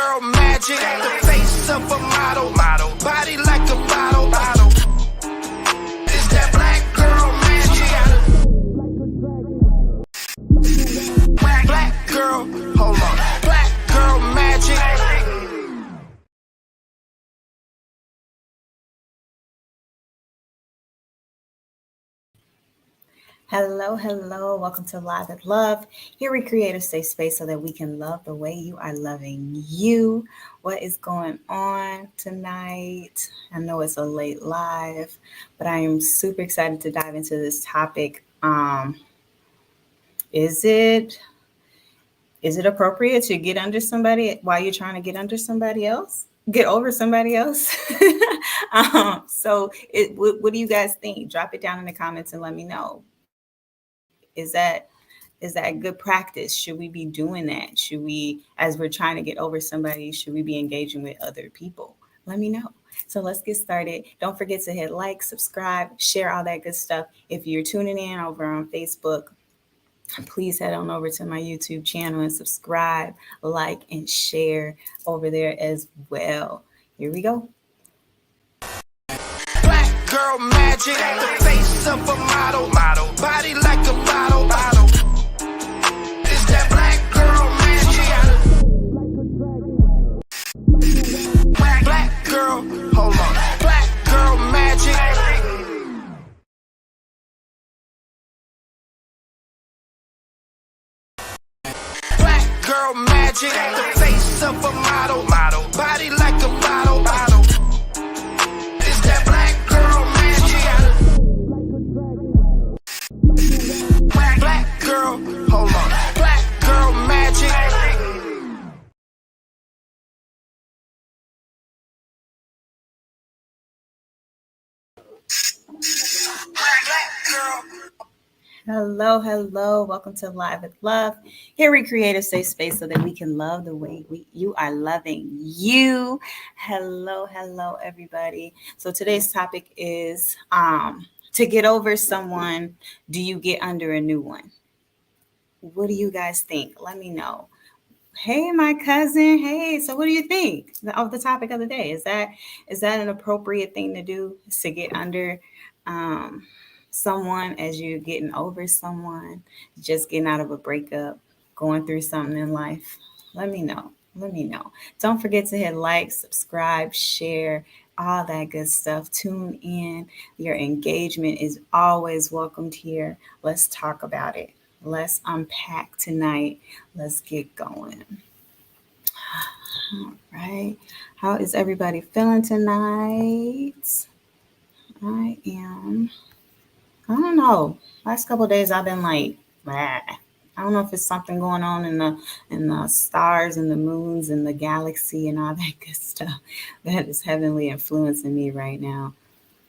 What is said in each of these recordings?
girl magic, the face of a model, body like a bottle. It's that black girl magic. Black girl, hold on. Black girl magic. Hello. Welcome to Live with Love. Here we create a safe space so that we can love the way you are loving you. What is going on tonight? I know it's a late live, but I am super excited to dive into this topic. Is it appropriate to get under somebody while you're trying to get under somebody else? Get over somebody else? What do you guys think? Drop it down in the comments and let me know. Is that good practice? Should we be doing that? Should we, as we're trying to get over somebody, should we be engaging with other people? Let me know. So let's get started. Don't forget to hit like, subscribe, share all that good stuff. If you're tuning in over on Facebook, please head on over to my YouTube channel and subscribe, like, and share over there as well. Here we go. Black girl magic, the face of a model, body like a bottle. It's that black girl magic. Black girl, hold on. Black girl magic. Black girl magic, the face of a model, body like a bottle. It's that black girl magic. Black girl, hold on. Black girl magic. Hello. Welcome to Live with Love. Here we create a safe space so that we can love the way you are loving you. Hello, everybody. So today's topic is to get over someone, do you get under a new one? What do you guys think? Let me know. Hey, my cousin. Hey, so what do you think of the topic of the day? Is that an appropriate thing to do, is to get under someone as you're getting over someone, just getting out of a breakup, going through something in life? Let me know. Don't forget to hit like, subscribe, share, all that good stuff. Tune in. Your engagement is always welcomed here. Let's talk about it. Let's unpack tonight. Let's get going. All right. How is everybody feeling tonight? I don't know. Last couple of days I've been like, bah. I don't know if it's something going on in the stars and the moons and the galaxy and all that good stuff that is heavily influencing me right now.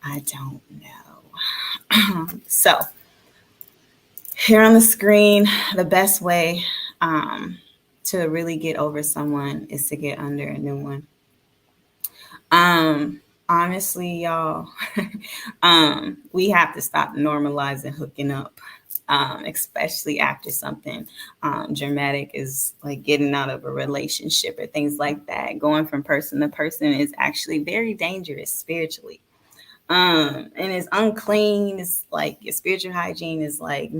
I don't know. So here on the screen, the best way to really get over someone is to get under a new one. Honestly, y'all, we have to stop normalizing hooking up, especially after something dramatic is like getting out of a relationship or things like that. Going from person to person is actually very dangerous spiritually. And it's unclean. It's like your spiritual hygiene is like,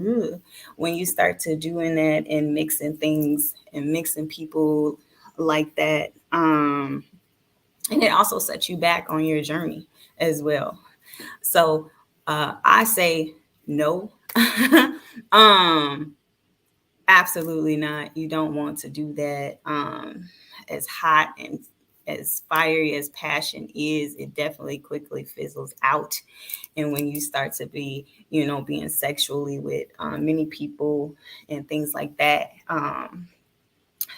when you start to doing that and mixing things and mixing people like that. And it also sets you back on your journey as well. So I say no. Absolutely not. You don't want to do that. As hot and as fiery as passion is, it definitely quickly fizzles out. And when you start to be, being sexually with many people and things like that,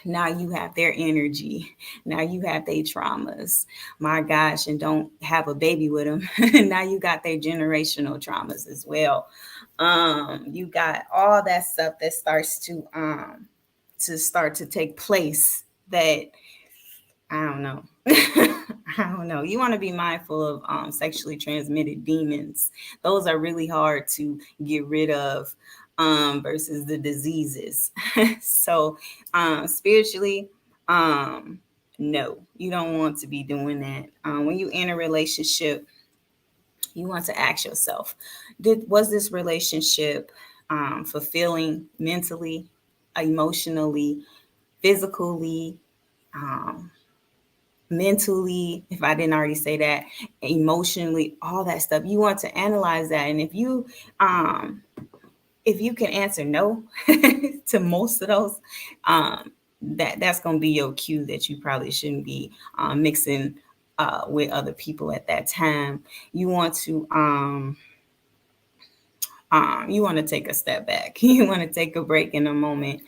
now you have their energy. Now you have their traumas. My gosh, and don't have a baby with them. Now you got their generational traumas as well. You got all that stuff that starts to take place that I don't know. I don't know. You want to be mindful of sexually transmitted demons. Those are really hard to get rid of versus the diseases. So spiritually, No, you don't want to be doing that. When you in a relationship, you want to ask yourself, was this relationship fulfilling mentally, emotionally, physically, um, mentally, if I didn't already say that, emotionally, all that stuff. You want to analyze that. And um, if you can answer no to most of those, that's going to be your cue that you probably shouldn't be mixing with other people at that time. You want to you want to take a step back. You want to take a break in a moment,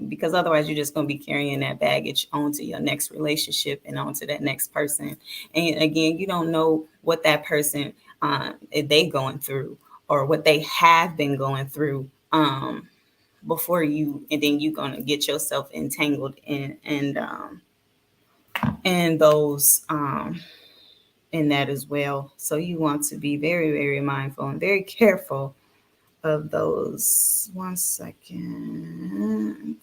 because otherwise you're just going to be carrying that baggage onto your next relationship and onto that next person. And again, you don't know what that person they going through or what they have been going through before you, and then you're going to get yourself entangled in those in that as well. So you want to be very, very mindful and very careful of those. One second.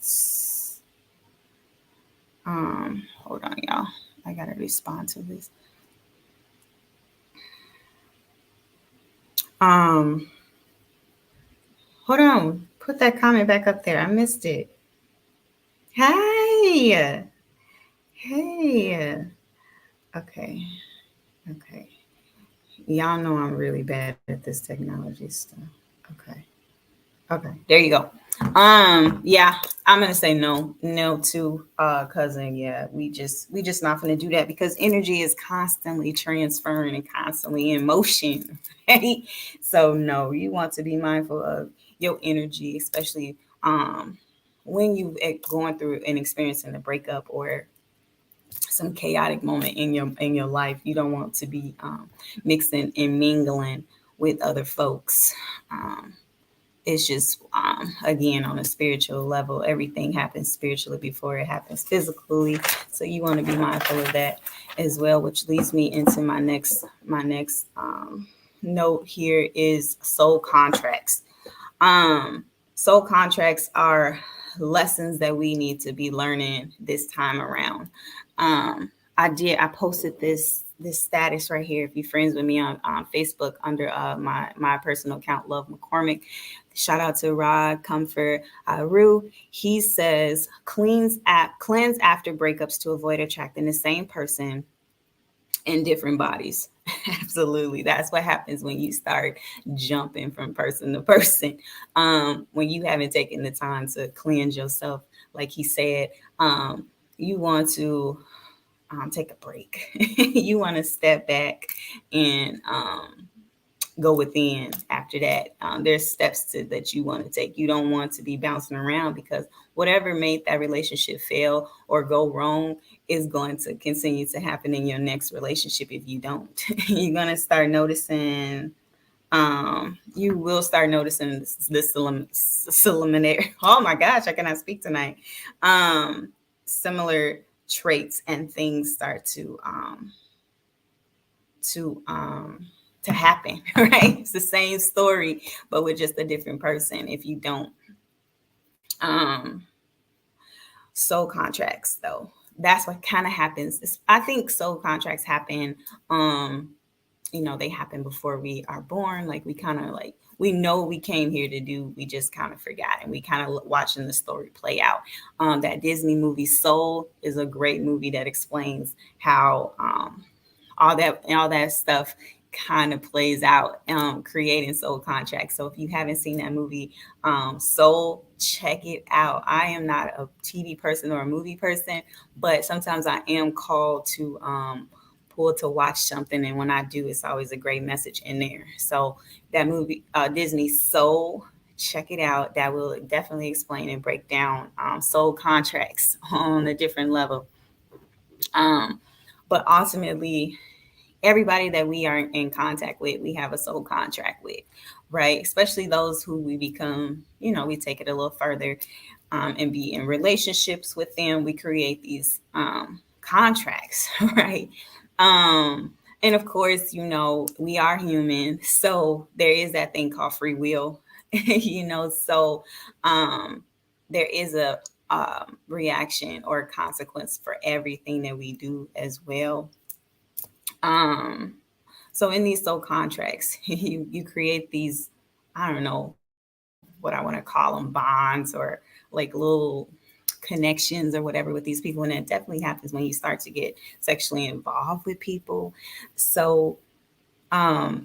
Hold on, y'all. I gotta respond to this. Um, Hold on. Put that comment back up there. I missed it. Hey. Hey. Okay. Okay. Y'all know I'm really bad at this technology stuff. Okay. Okay, there you go. Yeah, I'm gonna say no to cousin. Yeah, we just not gonna do that because energy is constantly transferring and constantly in motion, right? So no, you want to be mindful of your energy, especially when you going through and experiencing a breakup or some chaotic moment in your life. You don't want to be mixing and mingling with other folks. It's just again on a spiritual level, everything happens spiritually before it happens physically, so you want to be mindful of that as well, which leads me into my next note here is soul contracts. Soul contracts are lessons that we need to be learning this time around. I posted this status right here. If you're friends with me on Facebook under my personal account, Love McCormick. Shout out to Rod Comfort Rue. He says cleanse after breakups to avoid attracting the same person in different bodies. Absolutely. That's what happens when you start jumping from person to person. When you haven't taken the time to cleanse yourself, like he said, you want to take a break. You want to step back and go within after that. There's steps that you want to take. You don't want to be bouncing around because whatever made that relationship fail or go wrong is going to continue to happen in your next relationship if you don't. You're going to start noticing you will start noticing this preliminary. Oh my gosh, I cannot speak tonight. Similar traits and things start to happen, right? It's the same story, but with just a different person. If you don't, soul contracts though, that's what kind of happens. I think soul contracts happen. They happen before we are born. Like we kind of like we know we came here to do. We just kind of forgot, and we kind of watching the story play out. That Disney movie Soul is a great movie that explains how all that stuff kind of plays out, creating soul contracts. So if you haven't seen that movie, Soul, check it out. I am not a TV person or a movie person, but sometimes I am called to pull to watch something, and when I do, it's always a great message in there. So that movie, Disney Soul, check it out. That will definitely explain and break down soul contracts on a different level. Um, but ultimately, everybody that we are in contact with, we have a soul contract with, right? Especially those who we become, we take it a little further and be in relationships with them. We create these contracts, right? And of course, we are human. So there is that thing called free will, so there is reaction or consequence for everything that we do as well. Um, so in these soul contracts, you create these, I don't know what I want to call them, bonds or like little connections or whatever with these people. And that definitely happens when you start to get sexually involved with people. So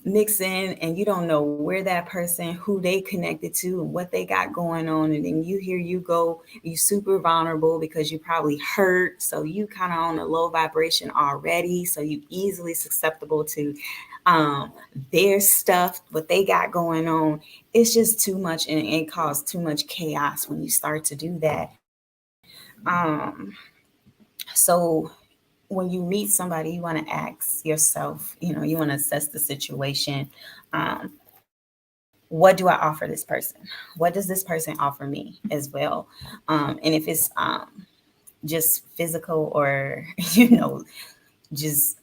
mix in and you don't know where that person, who they connected to and what they got going on. And then you go, you super vulnerable because you probably hurt. So you kind of on a low vibration already. So you easily susceptible to um, their stuff, what they got going on. It's just too much and it causes too much chaos when you start to do that. So when you meet somebody, you want to ask yourself, you want to assess the situation. What do I offer this person? What does this person offer me as well? And if it's just physical or, just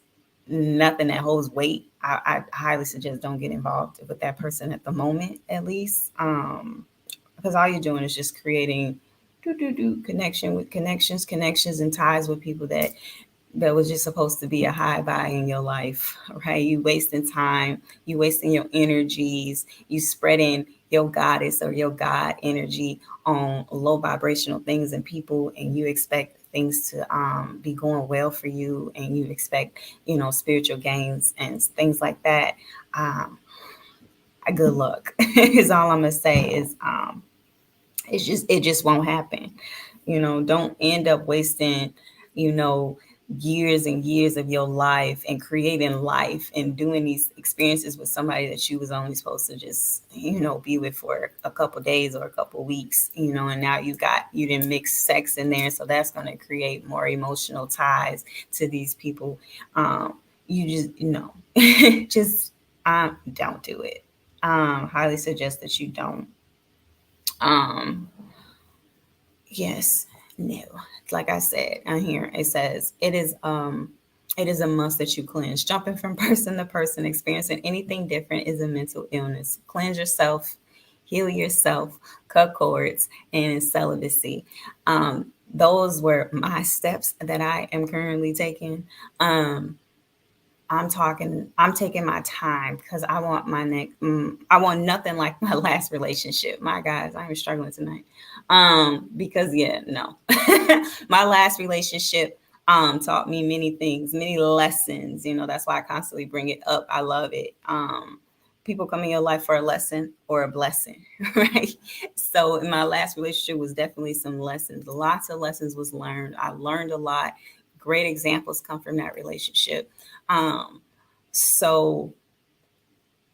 nothing that holds weight, I highly suggest don't get involved with that person at the moment, at least. Because all you're doing is just creating connection with connections and ties with people that was just supposed to be a high vibe in your life, right? You wasting time, you wasting your energies, you spreading your goddess or your God energy on low vibrational things and people, and you expect things to be going well for you, and you expect, spiritual gains and things like that. Um, Good luck is all I'm gonna say. Is it just won't happen. Don't end up wasting, you know, years and years of your life and creating life and doing these experiences with somebody that you was only supposed to just, be with for a couple days or a couple weeks, and now you didn't mix sex in there. So that's going to create more emotional ties to these people. You just, just don't do it. Highly suggest that you don't. Um, Yes, no. Like I said, on here it says it is a must that you cleanse. Jumping from person to person, experiencing anything different is a mental illness. Cleanse yourself, heal yourself, cut cords, and in celibacy. Those were my steps that I am currently taking. Um, I'm taking my time because I want my next, I want nothing like my last relationship. My guys, I'm struggling tonight. Because yeah, no. My last relationship taught me many things, many lessons. That's why I constantly bring it up. I love it. People come in your life for a lesson or a blessing, right? So in my last relationship was definitely some lessons. Lots of lessons was learned. I learned a lot. Great examples come from that relationship. Um, so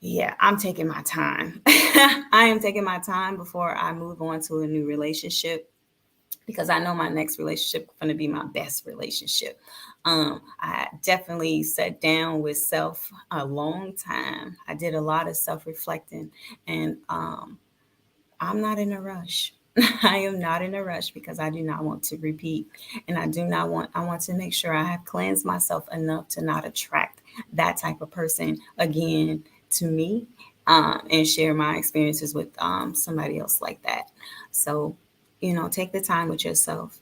yeah, I'm taking my time. I am taking my time before I move on to a new relationship because I know my next relationship is going to be my best relationship. I definitely sat down with self a long time. I did a lot of self reflecting, and I'm not in a rush. I am not in a rush because I do not want to repeat. And I want to make sure I have cleansed myself enough to not attract that type of person again to me, and share my experiences with somebody else like that. So, take the time with yourself.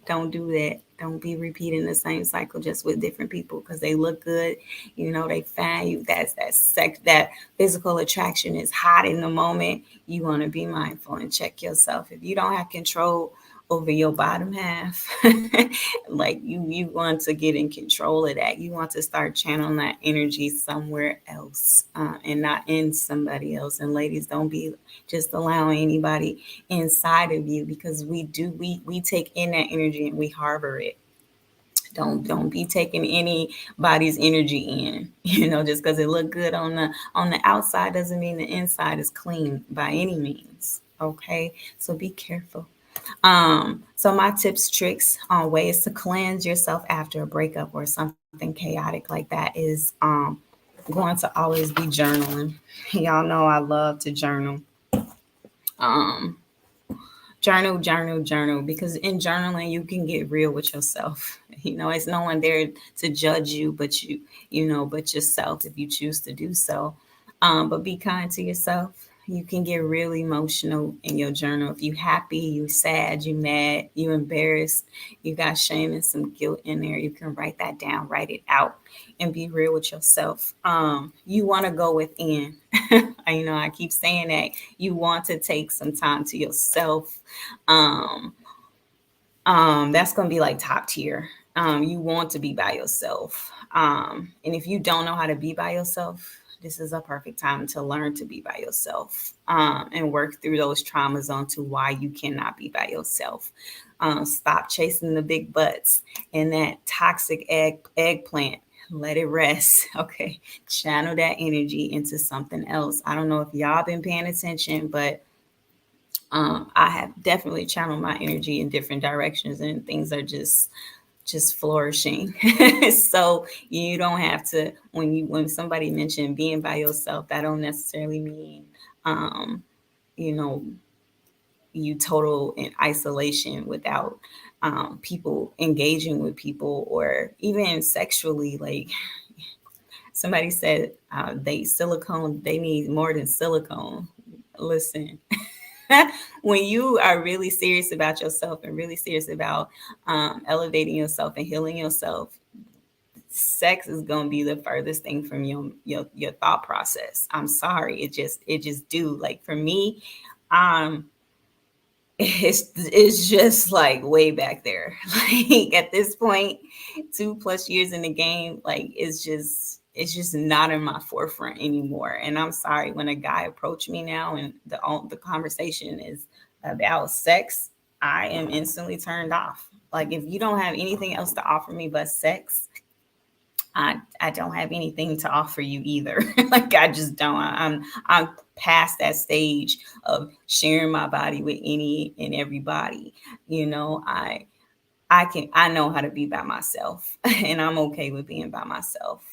Don't do that. Don't be repeating the same cycle just with different people because they look good. They find you. That physical attraction is hot in the moment. You want to be mindful and check yourself. If you don't have control over your bottom half, like you want to get in control of that. You want to start channeling that energy somewhere else, and not in somebody else. And ladies, don't be just allowing anybody inside of you because we take in that energy and we harbor it. Don't be taking anybody's energy in. Just because it look good on the outside doesn't mean the inside is clean by any means. Okay, so be careful. So my tips, tricks on ways to cleanse yourself after a breakup or something chaotic like that is going to always be journaling. Y'all know I love to journal. Um, journal, because in journaling you can get real with yourself. It's no one there to judge you but but yourself if you choose to do so. But be kind to yourself. You can get really emotional in your journal. If you happy, you sad, you mad, you embarrassed, you got shame and some guilt in there, you can write that down, write it out, and be real with yourself. You want to go within. I keep saying that. You want to take some time to yourself. Um, that's going to be like top tier. You want to be by yourself. And if you don't know how to be by yourself, this is a perfect time to learn to be by yourself, and work through those traumas onto why you cannot be by yourself. Stop chasing the big butts and that toxic eggplant. Let it rest. Okay. Channel that energy into something else. I don't know if y'all been paying attention, but I have definitely channeled my energy in different directions, and things are just flourishing. So you don't have to, when somebody mentioned being by yourself, that don't necessarily mean um, you know you total in isolation without people engaging with people, or even sexually. Like somebody said, they need more than silicone. Listen, when you are really serious about yourself and really serious about elevating yourself and healing yourself, sex is gonna be the furthest thing from your thought process. I'm sorry, it just do. Like for me, um, it's just like way back there. Like at this point, 2+ years in the game, like it's just not in my forefront anymore. And I'm sorry, when a guy approached me now and the conversation is about sex, I am instantly turned off. Like if you don't have anything else to offer me but sex, I don't have anything to offer you either. Like I just don't. I'm past that stage of sharing my body with any and everybody. I know how to be by myself, and I'm okay with being by myself.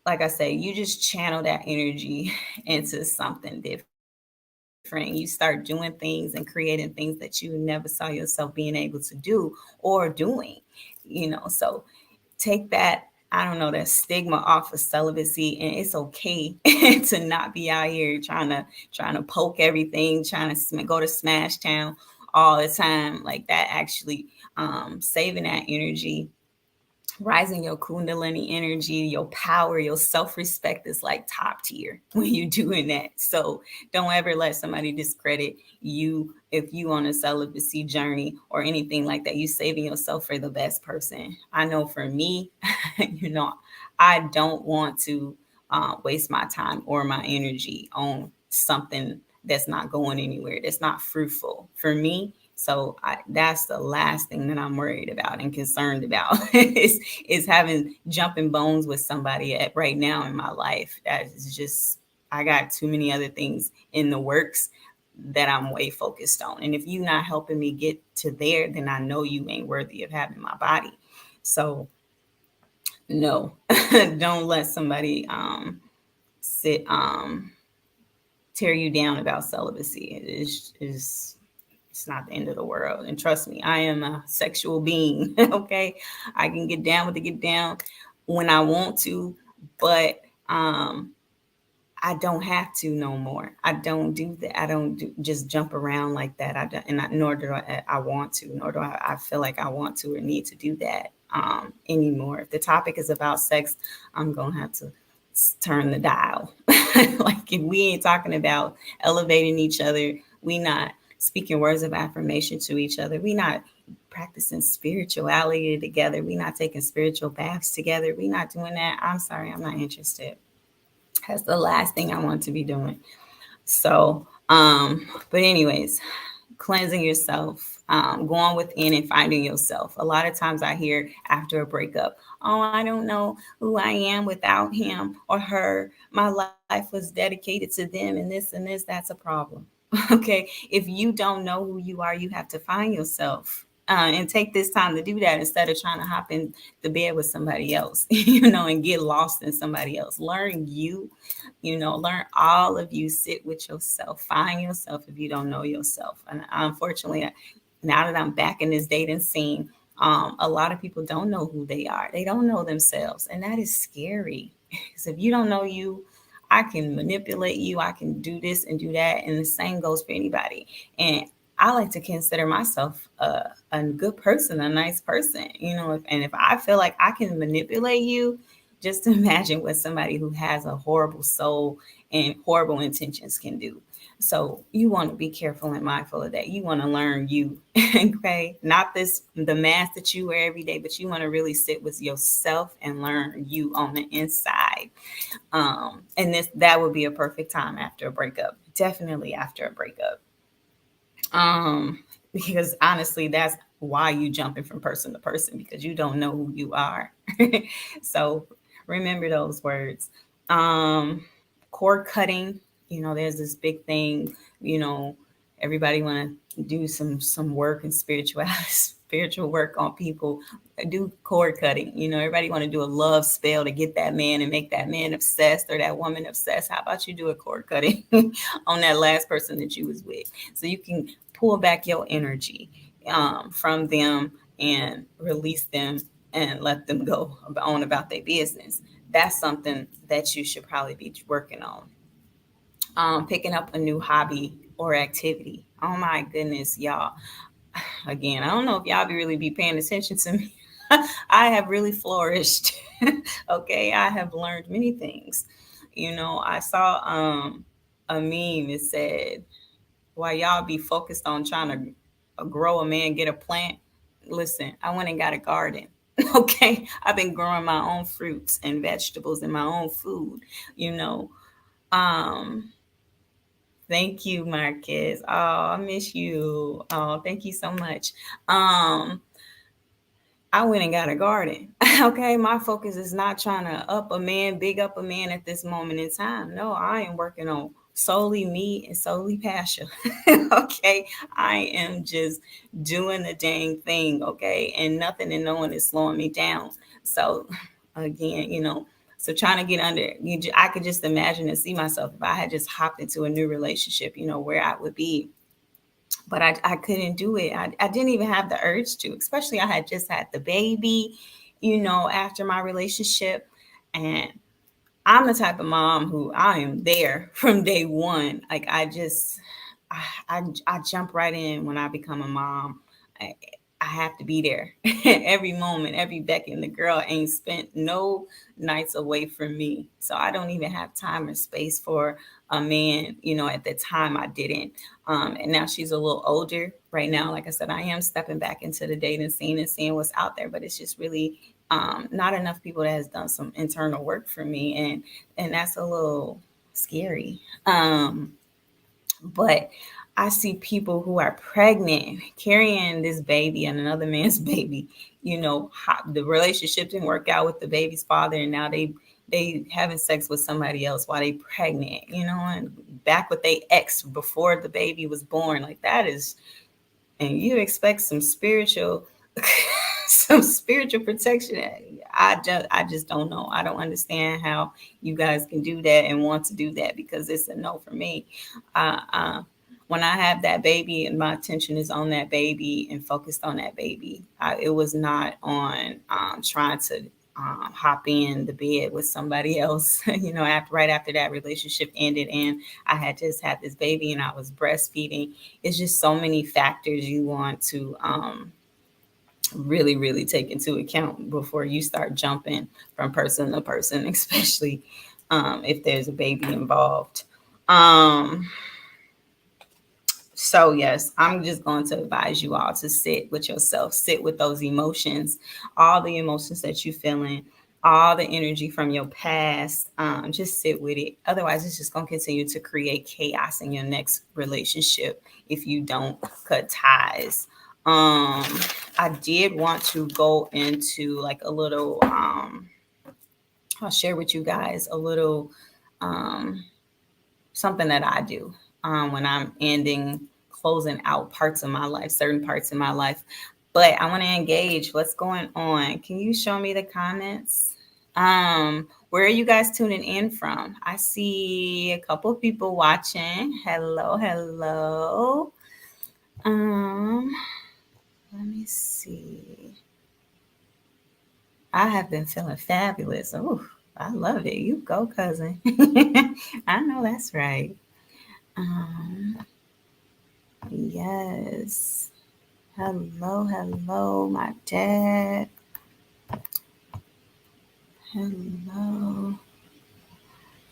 Like I say, you just channel that energy into something different. You start doing things and creating things that you never saw yourself being able to do or doing. So take that, I don't know, that stigma off of celibacy, and it's okay to not be out here trying to poke everything, trying to go to smash town all the time. Like that actually, saving that energy, rising your kundalini energy, your power, your self-respect is like top tier when you're doing that. So don't ever let somebody discredit you if you on a celibacy journey or anything like that. You saving yourself for the best person. I know for me, you know, I don't want to waste my time or my energy on something that's not going anywhere, that's not fruitful for me. So that's the last thing that I'm worried about and concerned about is having jumping bones with somebody at right now in my life. That is just, I got too many other things in the works that I'm way focused on. And if you're not helping me get to there, then I know you ain't worthy of having my body. So no, don't let somebody sit tear you down about celibacy. It is it's not the end of the world. And trust me, I am a sexual being. Okay. I can get down with the get down when I want to, but I don't have to no more. I don't do that. I don't just jump around like that. I don't, and nor do I want to, nor do I feel like I want to or need to do that anymore. If the topic is about sex, I'm going to have to turn the dial. Like if we ain't talking about elevating each other, we not speaking words of affirmation to each other, we not practicing spirituality together, we not taking spiritual baths together, we not doing that. I'm sorry, I'm not interested. That's the last thing I want to be doing. So, but anyways, cleansing yourself, going within and finding yourself. A lot of times I hear after a breakup, oh, I don't know who I am without him or her. My life was dedicated to them and this, that's a problem. Okay. If you don't know who you are, you have to find yourself. And take this time to do that instead of trying to hop in the bed with somebody else, and get lost in somebody else. Learn you, learn all of you, sit with yourself, find yourself if you don't know yourself. And unfortunately, now that I'm back in this dating scene, a lot of people don't know who they are. They don't know themselves. And that is scary. Because if you don't know you, I can manipulate you, I can do this and do that, and the same goes for anybody. And I like to consider myself a good person, a nice person, and if I feel like I can manipulate you, just imagine what somebody who has a horrible soul and horrible intentions can do. So you want to be careful and mindful of that. You want to learn you, okay? Not the mask that you wear every day, but you want to really sit with yourself and learn you on the inside. And that would be a perfect time after a breakup. Definitely after a breakup. Because honestly, that's why you jumping from person to person, because you don't know who you are. So remember those words. Um, Cord cutting, there's this big thing, you know, everybody want to do some work and spiritual work on people. Do cord cutting. Everybody want to do a love spell to get that man and make that man obsessed or that woman obsessed. How about you do a cord cutting on that last person that you was with, so you can pull back your energy from them and release them and let them go on about their business. That's something that you should probably be working on. Picking up a new hobby or activity. Oh my goodness, y'all. Again, I don't know if y'all really be paying attention to me. I have really flourished. Okay, I have learned many things. I saw a meme. It said, while y'all be focused on trying to grow a man, get a plant, listen, I went and got a garden. Okay, I've been growing my own fruits and vegetables and my own food. You know, um, Thank you, Marcus. Oh, I miss you. Oh, thank you so much. Um, I went and got a garden. Okay, my focus is not trying to big up a man at this moment in time. No, I am working on solely me and solely passion. Okay, I am just doing the dang thing. Okay, and nothing and no one is slowing me down. So, again, so trying to get under, I could just imagine and see myself if I had just hopped into a new relationship, where I would be, but I couldn't do it. I didn't even have the urge to, especially I had just had the baby, after my relationship. And I'm the type of mom who I am there from day one. Like I jump right in when I become a mom. I, I have to be there every moment, every beckon. The girl ain't spent no nights away from me. So I don't even have time or space for a man, at the time I didn't. And now she's a little older right now. Like I said, I am stepping back into the dating scene and seeing what's out there, but it's just really not enough people that has done some internal work for me. And that's a little scary. But I see people who are pregnant, carrying this baby and another man's baby. The relationship didn't work out with the baby's father, and now they having sex with somebody else while they pregnant. And back with they ex before the baby was born. Like that is, and you expect some spiritual some spiritual protection. I just don't know. I don't understand how you guys can do that and want to do that, because it's a no for me. When I have that baby and my attention is on that baby and focused on that baby, it was not on trying to hop in the bed with somebody else. Right after that relationship ended and I had just had this baby and I was breastfeeding. It's just so many factors you want to really, really take into account before you start jumping from person to person, especially if there's a baby involved. So yes, I'm just going to advise you all to sit with yourself, sit with those emotions, all the emotions that you're feeling, all the energy from your past. Just sit with it. Otherwise, it's just going to continue to create chaos in your next relationship if you don't cut ties. I did want to go into like a little, I'll share with you guys a little something that I do when I'm closing out parts of my life, certain parts of my life. But I want to engage. What's going on? Can you show me the comments? Where are you guys tuning in from? I see a couple of people watching. Hello, hello. Let me see. I have been feeling fabulous. Oh, I love it. You go, cousin. I know that's right. Um, yes. Hello, hello, my dad. Hello.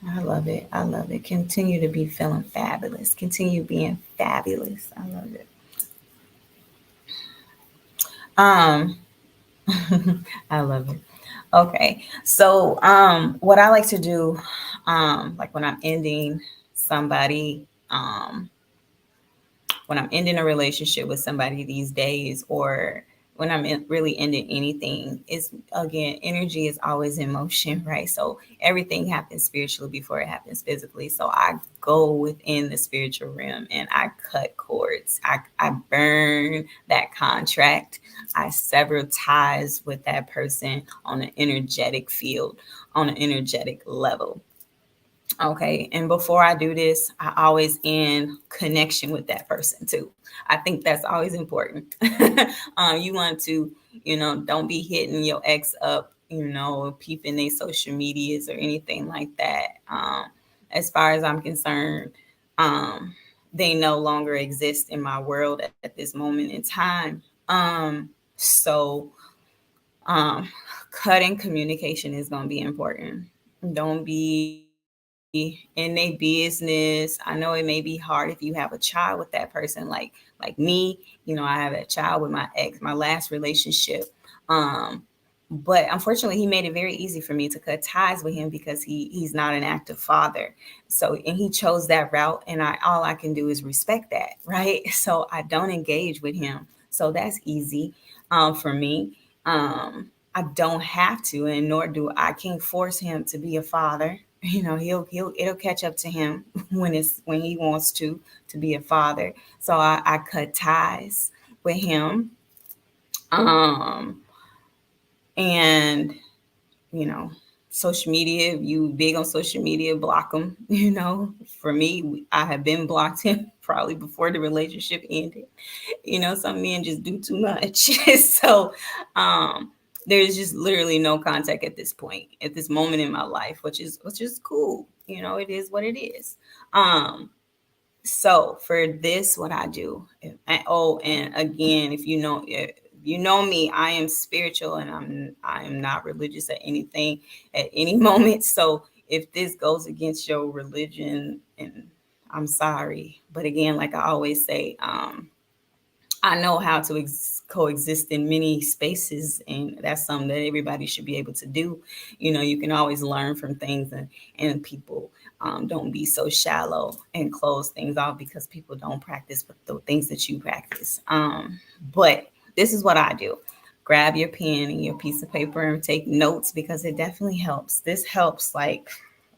I love it. I love it. Continue to be feeling fabulous. Continue being fabulous. I love it. Um, I love it. Okay. So, what I like to do, like when I'm ending somebody, when I'm ending a relationship with somebody these days, or when I'm really ending anything, is again, energy is always in motion, right? So everything happens spiritually before it happens physically. So I go within the spiritual realm and I cut cords. I burn that contract. I sever ties with that person on an energetic field, on an energetic level. Okay. And before I do this, I always end connection with that person too. I think that's always important. You want to, don't be hitting your ex up, peeping their social medias or anything like that. As far as I'm concerned, they no longer exist in my world at this moment in time. So cutting communication is going to be important. Don't be in their business. I know it may be hard if you have a child with that person, like me. I have a child with my ex, my last relationship. Um, but unfortunately, he made it very easy for me to cut ties with him because he's not an active father. So, and he chose that route, and all I can do is respect that, right? So I don't engage with him. So that's easy for me. I don't have to, and nor do I. Can't force him to be a father. He'll it'll catch up to him when he wants to be a father. So I cut ties with him. Um, and you know, social media. If you big on social media, block them. For me, I have been blocked him probably before the relationship ended. Some men just do too much. So um there's just literally no contact at this point, at this moment in my life, which is cool. It is what it is. So for this, what I do, and again, if you know me, I am spiritual and I am not religious at anything at any moment. So if this goes against your religion, and I'm sorry, but again, like I always say, I know how to coexist in many spaces, and that's something that everybody should be able to do. You can always learn from things, and people don't be so shallow and close things off because people don't practice the things that you practice. But this is what I do. Grab your pen and your piece of paper and take notes because it definitely helps. This helps, like,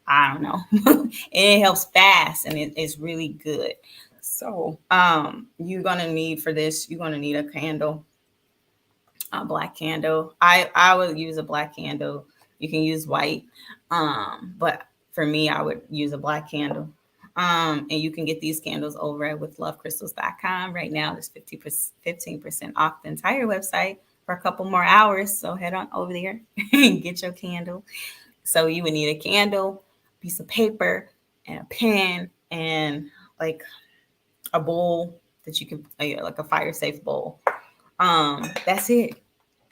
I don't know. And it helps fast, and it's really good. So, you're gonna need for this, you're gonna need a candle, a black candle. I would use a black candle. You can use white, but for me, I would use a black candle. And you can get these candles over at withlovecrystals.com. Right now, there's 15% off the entire website for a couple more hours. So head on over there and get your candle. So you would need a candle, piece of paper, and a pen, and like a bowl that you can, like a fire safe bowl. That's it.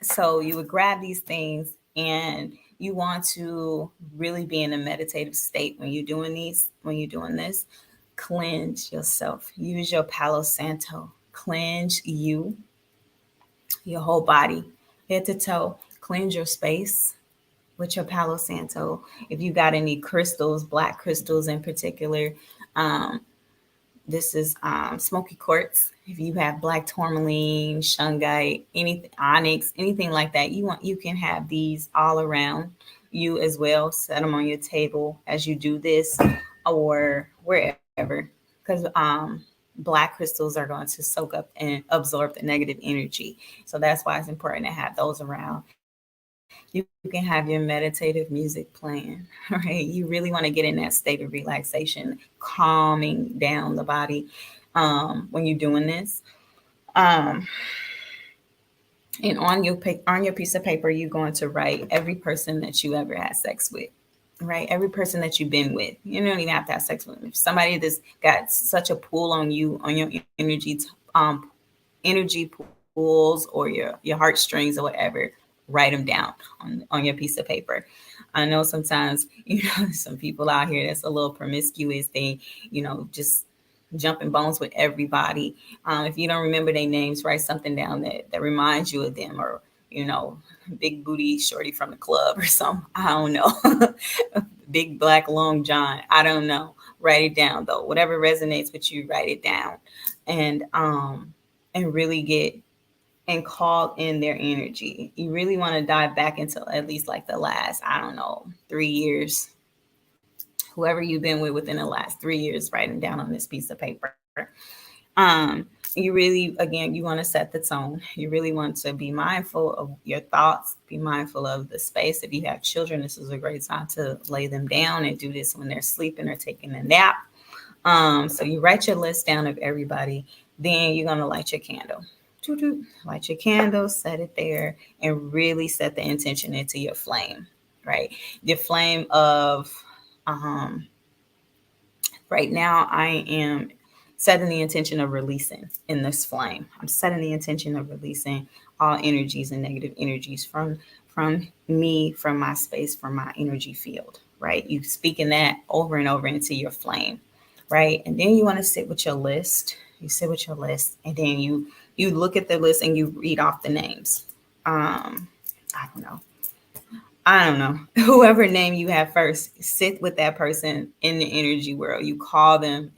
So you would grab these things, and you want to really be in a meditative state when you're doing this. Cleanse yourself. Use your Palo Santo. Cleanse your whole body, head to toe. Cleanse your space with your Palo Santo. If you got any crystals, black crystals in particular, um, this is smoky quartz. If you have black tourmaline, shungite, anything, onyx, anything like that, you can have these all around you as well. Set them on your table as you do this, or wherever, because black crystals are going to soak up and absorb the negative energy. So that's why it's important to have those around. You can have your meditative music playing, right? You really want to get in that state of relaxation, calming down the body when you're doing this. Um, and on your piece of paper, you're going to write every person that you ever had sex with. right? Every person that you've been with, you don't even have to have sex with them. If somebody that's got such a pull on you, on your energy pools or your heartstrings or whatever, write them down on your piece of paper. I know sometimes, some people out here that's a little promiscuous. They, just jumping bones with everybody. If you don't remember their names, write something down that reminds you of them, or you know, big booty shorty from the club or something. I don't know. Big black long john. I don't know. Write it down though. Whatever resonates with you, write it down, and really get and call in their energy. You really want to dive back into at least like the last, I don't know, 3 years. Whoever you've been with within the last 3 years, write them down on this piece of paper. You really, again, you want to set the tone. You really want to be mindful of your thoughts, be mindful of the space. If you have children, this is a great time to lay them down and do this when they're sleeping or taking a nap. So you write your list down of everybody. Then you're going to light your candle. Light your candle, set it there, and really set the intention into your flame, right? The flame of, right now, I am setting the intention of releasing in this flame. I'm setting the intention of releasing all energies and negative energies from me, from my space, from my energy field, right? You speaking that over and over into your flame, right? And then you want to sit with your list. You sit with your list, and then you look at the list and you read off the names. I don't know. Whoever name you have first, sit with that person in the energy world. You call them,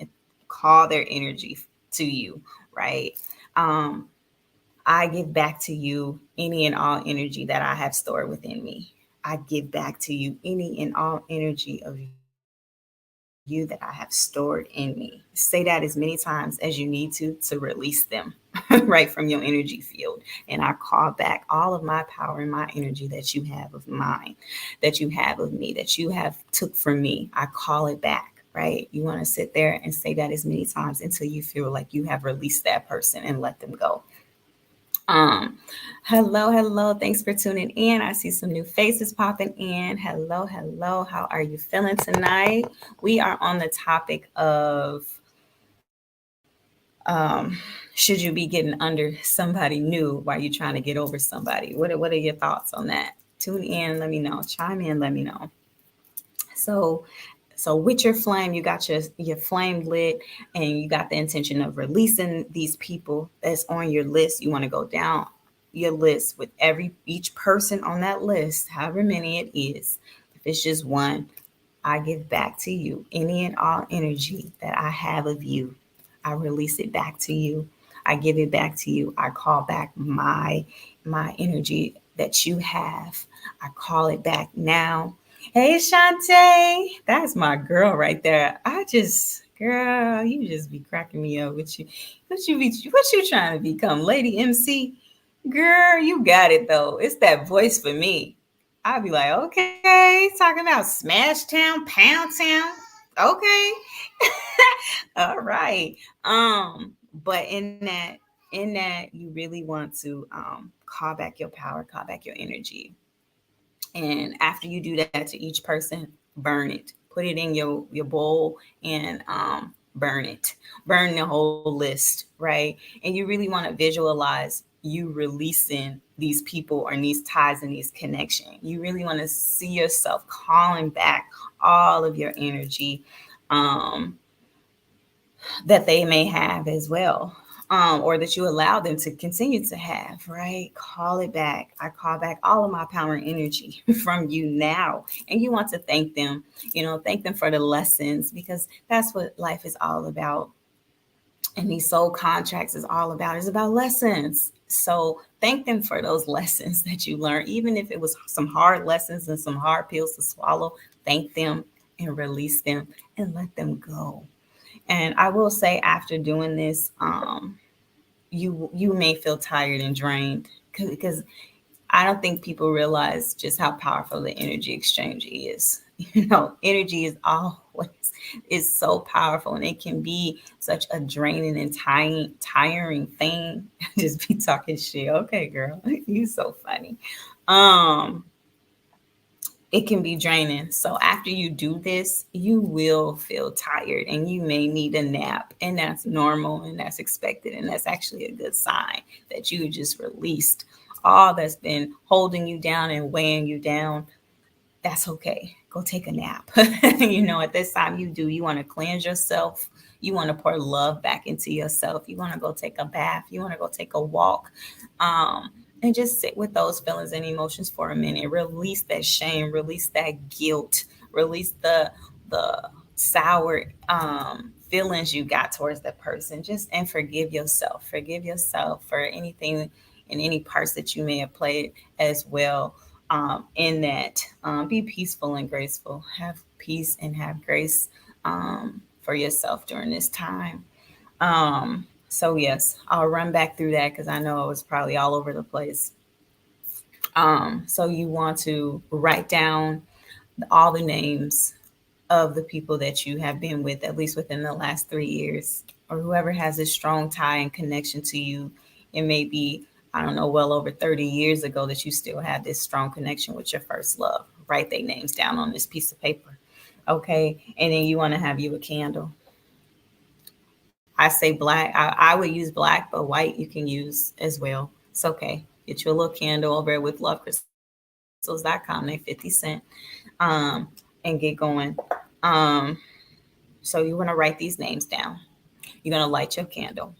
call their energy to you, right? I give back to you any and all energy that I have stored within me. I give back to you any and all energy of you that I have stored in me. Say that as many times as you need to release them right from your energy field. And I call back all of my power and my energy that you have of mine, that you have of me, that you have took from me. I call it back, right? You want to sit there and say that as many times until you feel like you have released that person and let them go. Um, hello. Thanks for tuning in. I see some new faces popping in. Hello. How are you feeling tonight? We are on the topic of should you be getting under somebody new while you're trying to get over somebody? What are your thoughts on that? Tune in, let me know. Chime in, let me know. So with your flame, you got your flame lit, and you got the intention of releasing these people that's on your list. You want to go down your list with each person on that list, however many it is. If it's just one, I give back to you any and all energy that I have of you. I release it back to you. I give it back to you. I call back my energy that you have. I call it back now. Hey, Shantae, that's my girl right there. Girl, you just be cracking me up with you. What you trying to become, Lady MC? Girl, you got it though. It's that voice for me. I'll be like, okay, talking about Smash Town, Pound Town. Okay. All right. But in that you really want to call back your power, call back your energy. And after you do that to each person, burn it. Put it in your bowl and burn it. Burn the whole list, right? And you really want to visualize you releasing these people or these ties and these connections. You really want to see yourself calling back all of your energy that they may have as well. Or that you allow them to continue to have, right? Call it back. I call back all of my power and energy from you now. And you want to thank them, thank them for the lessons, because that's what life is all about. And these soul contracts is all about, is about lessons. So thank them for those lessons that you learned, even if it was some hard lessons and some hard pills to swallow. Thank them and release them and let them go. And I will say, after doing this, you may feel tired and drained, because I don't think people realize just how powerful the energy exchange is. Energy is so powerful, and it can be such a draining and tiring thing. Just be talking shit. Okay, girl, you so funny. it can be draining. So after you do this, you will feel tired and you may need a nap. And that's normal and that's expected. And that's actually a good sign that you just released all that's been holding you down and weighing you down. That's okay. Go take a nap. At this time, you want to cleanse yourself. You want to pour love back into yourself. You want to go take a bath. You want to go take a walk. And just sit with those feelings and emotions for a minute. Release that shame, release that guilt, release the sour feelings you got towards that person. Just and forgive yourself. Forgive yourself for anything and any parts that you may have played as well in that. Be peaceful and graceful. Have peace and have grace for yourself during this time. So yes, I'll run back through that because I know it was probably all over the place. So you want to write down all the names of the people that you have been with, at least within the last 3 years, or whoever has a strong tie and connection to you. It may be, I don't know, well over 30 years ago that you still have this strong connection with your first love. Write their names down on this piece of paper. Okay. And then you want to have you a candle. I say black. I would use black, but white you can use as well. It's okay. Get you a little candle over at WithLoveCrystals.com. They 50 cents. And get going. Um, so you want to write these names down. You're going to light your candle.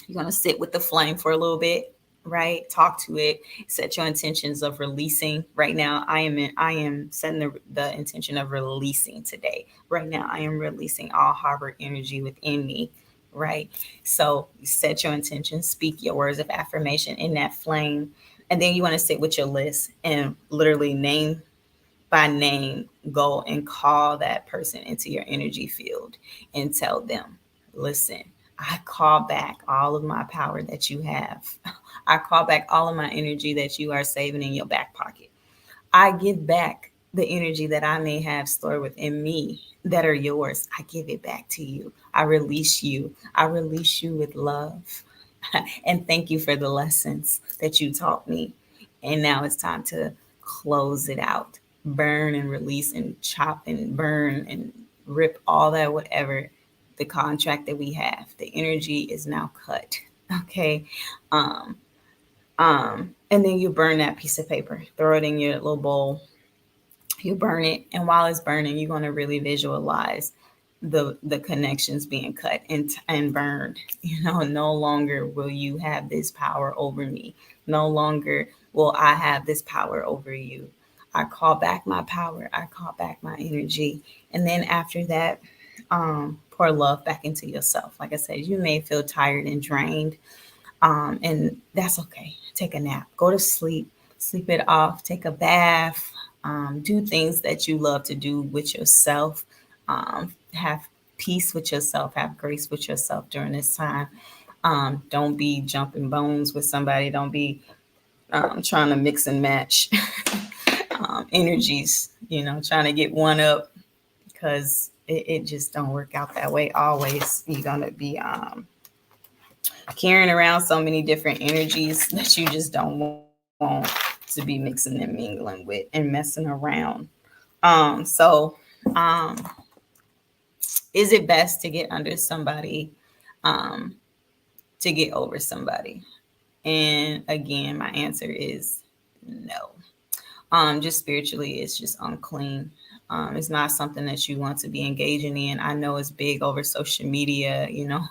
You're going to sit with the flame for a little bit, right? Talk to it. Set your intentions of releasing. Right now, I am setting the intention of releasing today. Right now, I am releasing all harbor energy within me, right? So set your intention, speak your words of affirmation in that flame. And then you want to sit with your list and literally name by name, go and call that person into your energy field and tell them, listen, I call back all of my power that you have. I call back all of my energy that you are saving in your back pocket. I give back the energy that I may have stored within me that are yours. I give it back to you. I release you. I release you with love. And thank you for the lessons that you taught me. And now it's time to close it out. Burn and release and chop and burn and rip all that, whatever the contract that we have. The energy is now cut. Okay. Um, and then you burn that piece of paper, throw it in your little bowl, you burn it, and while it's burning you're going to really visualize the connections being cut and burned. No longer will you have this power over me. No longer will I have this power over you. I call back my power. I call back my energy. And then after that, pour love back into yourself. Like I said, you may feel tired and drained, and that's okay. Take a nap, go to sleep, sleep it off, take a bath, do things that you love to do with yourself. Have peace with yourself, have grace with yourself during this time. Don't be jumping bones with somebody. Don't be trying to mix and match energies, trying to get one up, because it just don't work out that way. Always you're going to be carrying around so many different energies that you just don't want to be mixing and mingling with and messing around. So is it best to get under somebody um, to get over somebody? And again, my answer is no. Just spiritually, it's just unclean. It's not something that you want to be engaging in. I know it's big over social media, you know,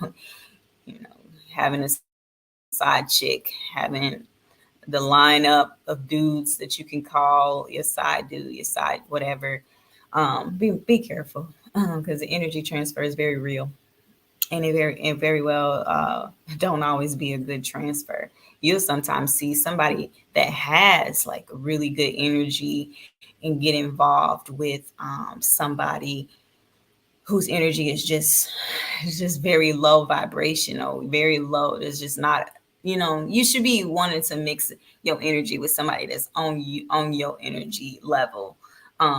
having a side chick, having the lineup of dudes that you can call your side dude, your side whatever. Be careful, because the energy transfer is very real, and it very well don't always be a good transfer. You'll sometimes see somebody that has like really good energy and get involved with somebody whose energy is just very low vibrational, very low. It's just not, you should be wanting to mix your energy with somebody that's on your energy level,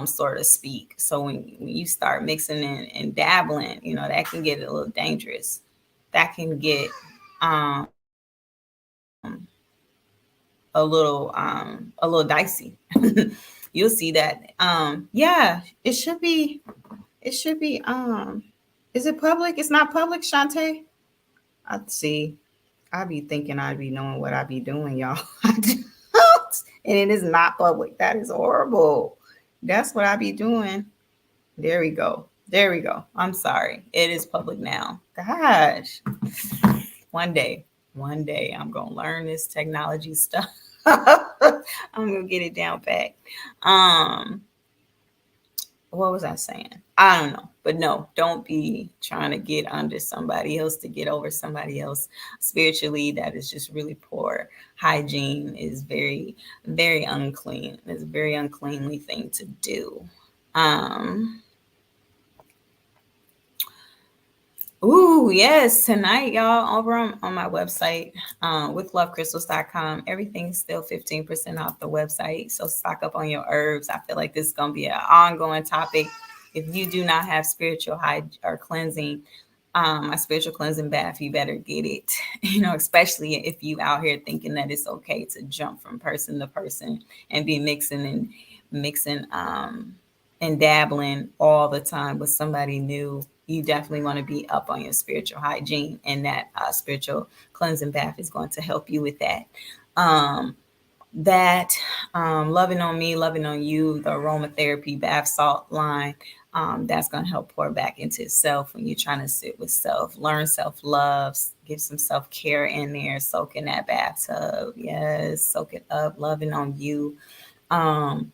so to speak. So when you start mixing and dabbling, that can get a little dangerous. That can get um a little dicey. You'll see that. Yeah, it should be is it public? It's not public, Shantae? I see. I be thinking I be knowing what I be doing, y'all. I don't. And it is not public. That is horrible. That's what I be doing. There we go. There we go. I'm sorry. It is public now. Gosh. One day, one day I'm gonna learn this technology stuff. I'm gonna get it down pat. Um, what was I saying? I don't know. But no, don't be trying to get under somebody else to get over somebody else. Spiritually, that is just really poor. Hygiene is very, very unclean. It's a very uncleanly thing to do. Um, Ooh, yes. Tonight, y'all, over on my website, withlovecrystals.com, everything's still 15% off the website. So stock up on your herbs. I feel like this is going to be an ongoing topic. If you do not have spiritual hygiene or cleansing, a spiritual cleansing bath, you better get it. Especially if you out here thinking that it's okay to jump from person to person and be mixing and dabbling all the time with somebody new. You definitely want to be up on your spiritual hygiene, and that spiritual cleansing bath is going to help you with that. Um, that Loving on Me, Loving on You, the aromatherapy bath salt line, that's going to help pour back into self when you're trying to sit with self, learn self-love, give some self-care in there, soak in that bathtub. Yes, soak it up, loving on you. Um,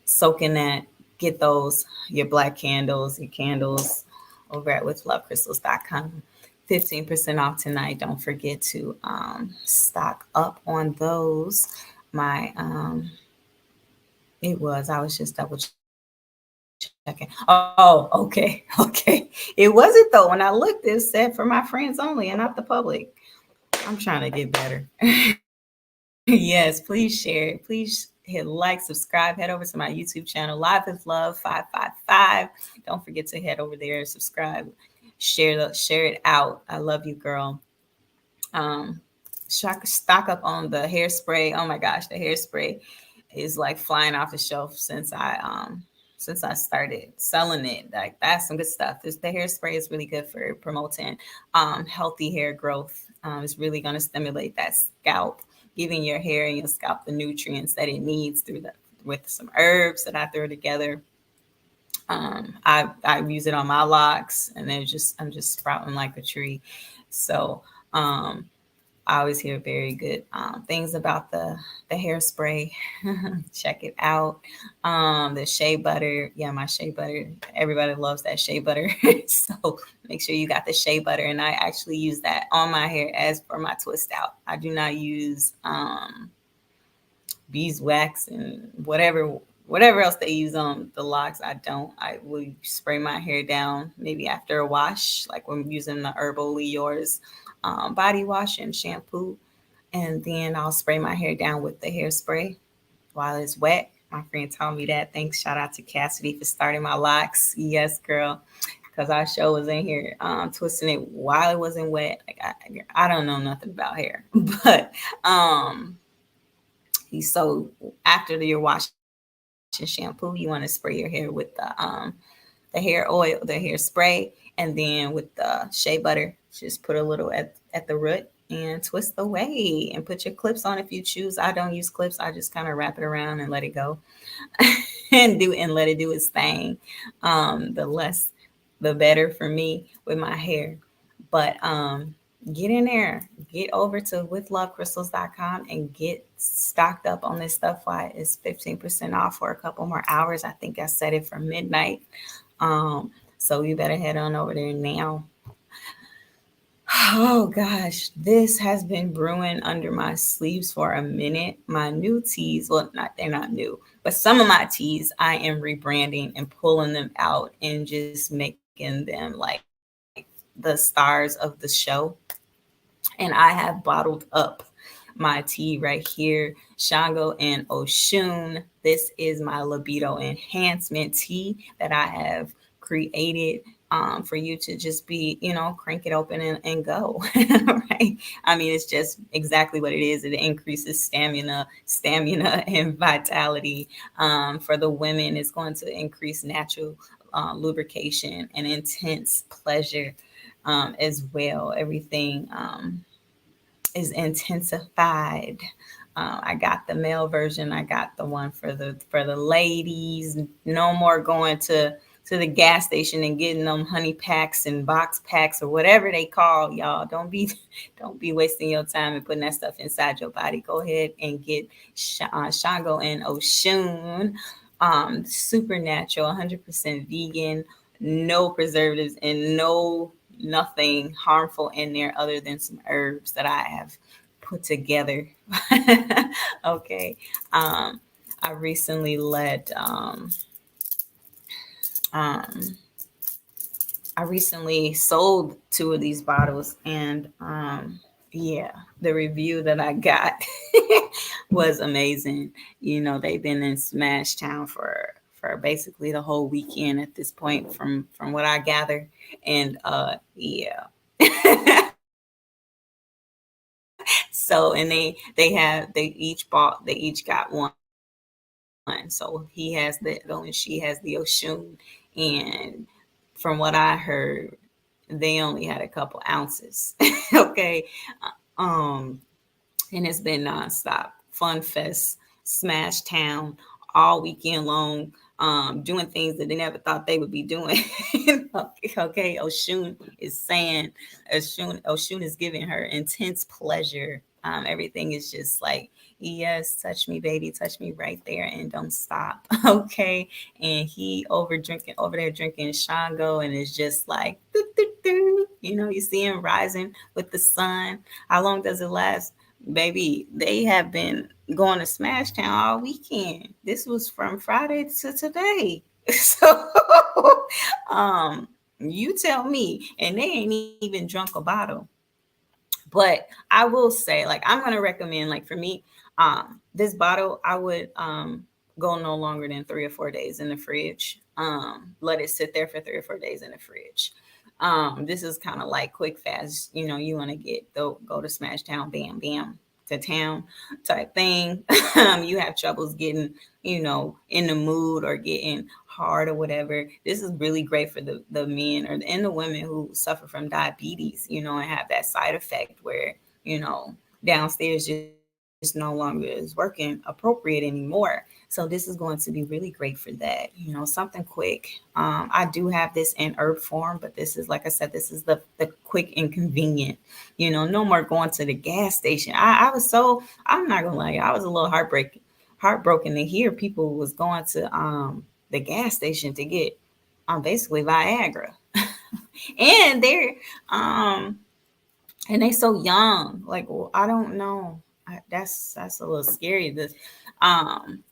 Soak in that, get those, your black candles, your candles over at withlovecrystals.com. 15% off tonight. Don't forget to stock up on those. My I was just double checking. Oh, okay, okay. It wasn't though. When I looked, it said for my friends only and not the public. I'm trying to get better. Yes, please share it. Please hit like, subscribe, head over to my YouTube channel, Live with Love 555. Don't forget to head over there, subscribe, share it out. I love you, girl. Um, stock up on the hairspray. Oh my gosh, the hairspray is like flying off the shelf since I started selling it. Like that's some good stuff. The hairspray is really good for promoting healthy hair growth. It's really going to stimulate that scalp, giving your hair and your scalp the nutrients that it needs with some herbs that I throw together. I use it on my locks, and I'm just sprouting like a tree. So I always hear very good things about the hairspray. Check it out. The shea butter. Yeah, my shea butter. Everybody loves that shea butter. So make sure you got the shea butter. And I actually use that on my hair as for my twist out. I do not use beeswax and whatever else they use on the locks. I will spray my hair down maybe after a wash, like when using the Herbal Yours body wash and shampoo. And then I'll spray my hair down with the hairspray while it's wet. My friend told me that. Thanks. Shout out to Cassidy for starting my locks. Yes, girl. Because our show was in here twisting it while it wasn't wet. Like I don't know nothing about hair. But so after your wash and shampoo, you want to spray your hair with the hair oil, the hair spray, and then with the shea butter, just put a little at the root and twist away and put your clips on if you choose. I don't use clips. I just kind of wrap it around and let it go and let it do its thing. The better for me with my hair. But get in there, get over to withlovecrystals.com and get stocked up on this stuff. Why it's 15% off for a couple more hours. I think I set it for midnight. So you better head on over there now. Oh gosh, this has been brewing under my sleeves for a minute. My new teas, well, they're not new, but some of my teas I am rebranding and pulling them out and just making them like the stars of the show. And I have bottled up my tea right here, Shango and Oshun. This is my libido enhancement tea that I have created for you to just be, crank it open and go. Right. I mean, it's just exactly what it is. It increases stamina and vitality. For the women, it's going to increase natural lubrication and intense pleasure as well. Everything is intensified. I got the male version. I got the one for the ladies. No more going to the gas station and getting them honey packs and box packs or whatever they call, y'all. Don't be wasting your time and putting that stuff inside your body. Go ahead and get Shango and Oshun. Supernatural, 100% vegan, no preservatives, and no nothing harmful in there other than some herbs that I have put together. Okay. I recently let um I recently sold two of these bottles, and yeah, the review that I got was amazing. They've been in Smash Town for basically the whole weekend at this point, from what I gather. And yeah. So, and they each got one. So he has the and she has the Oshun, and from what I heard, they only had a couple ounces. Okay. um and it's been nonstop fun fest, Smash Town, all weekend long, doing things that they never thought they would be doing. Okay, Oshun is giving her intense pleasure. Everything is just like, yes, touch me, baby, touch me right there, and don't stop. Okay, and he over there drinking Shango, and it's just like, doo, doo, doo. You see him rising with the sun. How long does it last? Baby, they have been going to Smash Town all weekend. This was from Friday to today. So, um, you tell me. And they ain't even drunk a bottle. But I will say, like, I'm gonna recommend, like, for me, this bottle, I would go no longer than 3 or 4 days in the fridge. Let it sit there for 3 or 4 days in the fridge. This is kind of like quick fast. You want to go to Smash Town, bam, bam, to town type thing. You have troubles getting, in the mood or getting hard or whatever. This is really great for the men and the women who suffer from diabetes, and have that side effect where, downstairs just no longer is working appropriate anymore. So this is going to be really great for that, something quick. I do have this in herb form, but this is, like I said, this is the quick and convenient. No more going to the gas station. I'm not gonna lie, I was a little heartbroken to hear people was going to the gas station to get basically Viagra. And they're um and they so young. Like, well, I don't know. That's a little scary. Um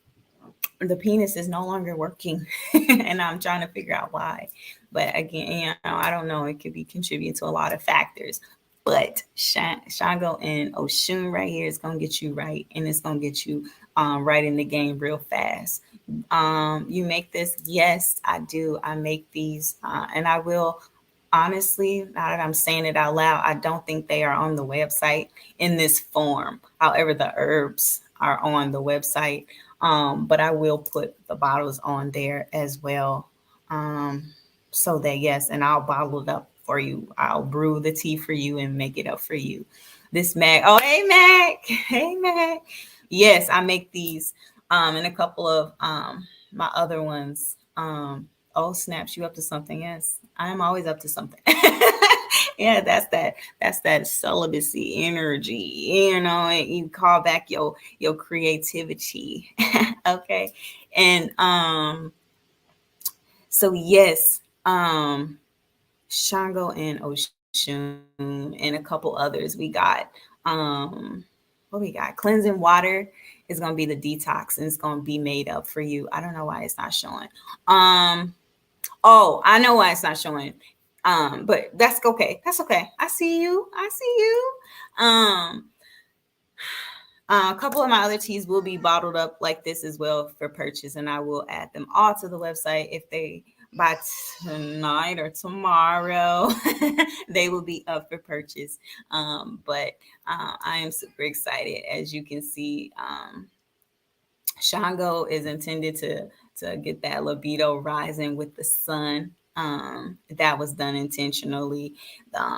the penis is no longer working, and I'm trying to figure out why. But again, I don't know. It could be contributing to a lot of factors. But Shango and Oshun right here is gonna get you right, and it's gonna get you right in the game real fast. You make this? Yes, I do. I make these, and I will. Honestly, now that I'm saying it out loud, I don't think they are on the website in this form. However, the herbs are on the website. But I will put the bottles on there as well. So that, yes, and I'll bottle it up for you. I'll brew the tea for you and make it up for you. This Mac. Oh, hey Mac. Hey Mac. Yes, I make these and a couple of my other ones. Oh, snaps, you up to something? Yes, I am always up to something. Yeah, that's that celibacy energy, and you call back your creativity. Okay. And so yes, Shango and Oshun and a couple others. We got what we got? Cleansing water is gonna be the detox, and it's gonna be made up for you. I don't know why it's not showing. Um Oh, I know why it's not showing. But that's okay. That's okay. I see you. I see you. Um, a couple of my other teas will be bottled up like this as well for purchase, and I will add them all to the website if they by tonight or tomorrow, they will be up for purchase. But I am super excited. As you can see, Shango is intended to get that libido rising with the sun. That was done intentionally.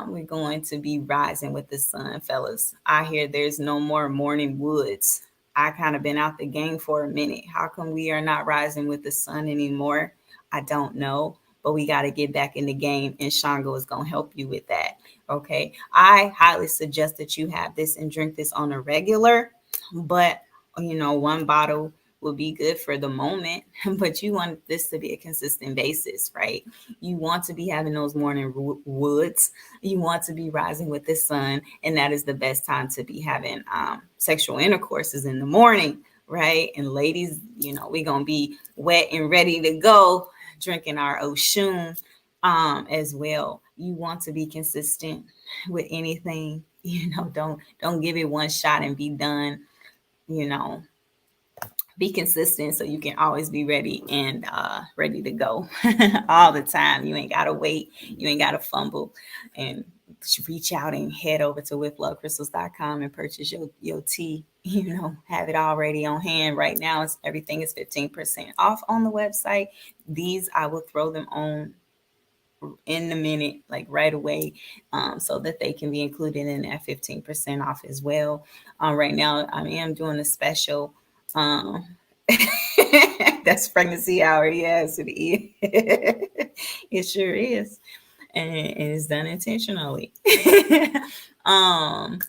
We're going to be rising with the sun, fellas. I hear there's no more morning woods. I kind of been out the game for a minute. How come we are not rising with the sun anymore? I don't know, but we got to get back in the game, and Shango is going to help you with that. Okay. I highly suggest that you have this and drink this on a regular, but one bottle will be good for the moment, but you want this to be a consistent basis, right? You want to be having those morning woods. You want to be rising with the sun, and that is the best time to be having sexual intercourse is in the morning, right? And ladies, we're going to be wet and ready to go drinking our ocean as well. You want to be consistent with anything. Don't give it one shot and be done. Be consistent so you can always be ready and ready to go all the time. You ain't gotta wait. You ain't gotta fumble. And reach out and head over to withlovecrystals.com and purchase your tea. Have it already on hand. Right now, everything is 15% off on the website. These I will throw them on in the minute, like right away, so that they can be included in that 15% off as well. Right now, I am doing a special. That's pregnancy hour. Yes, it is. It sure is, and it's done intentionally. um,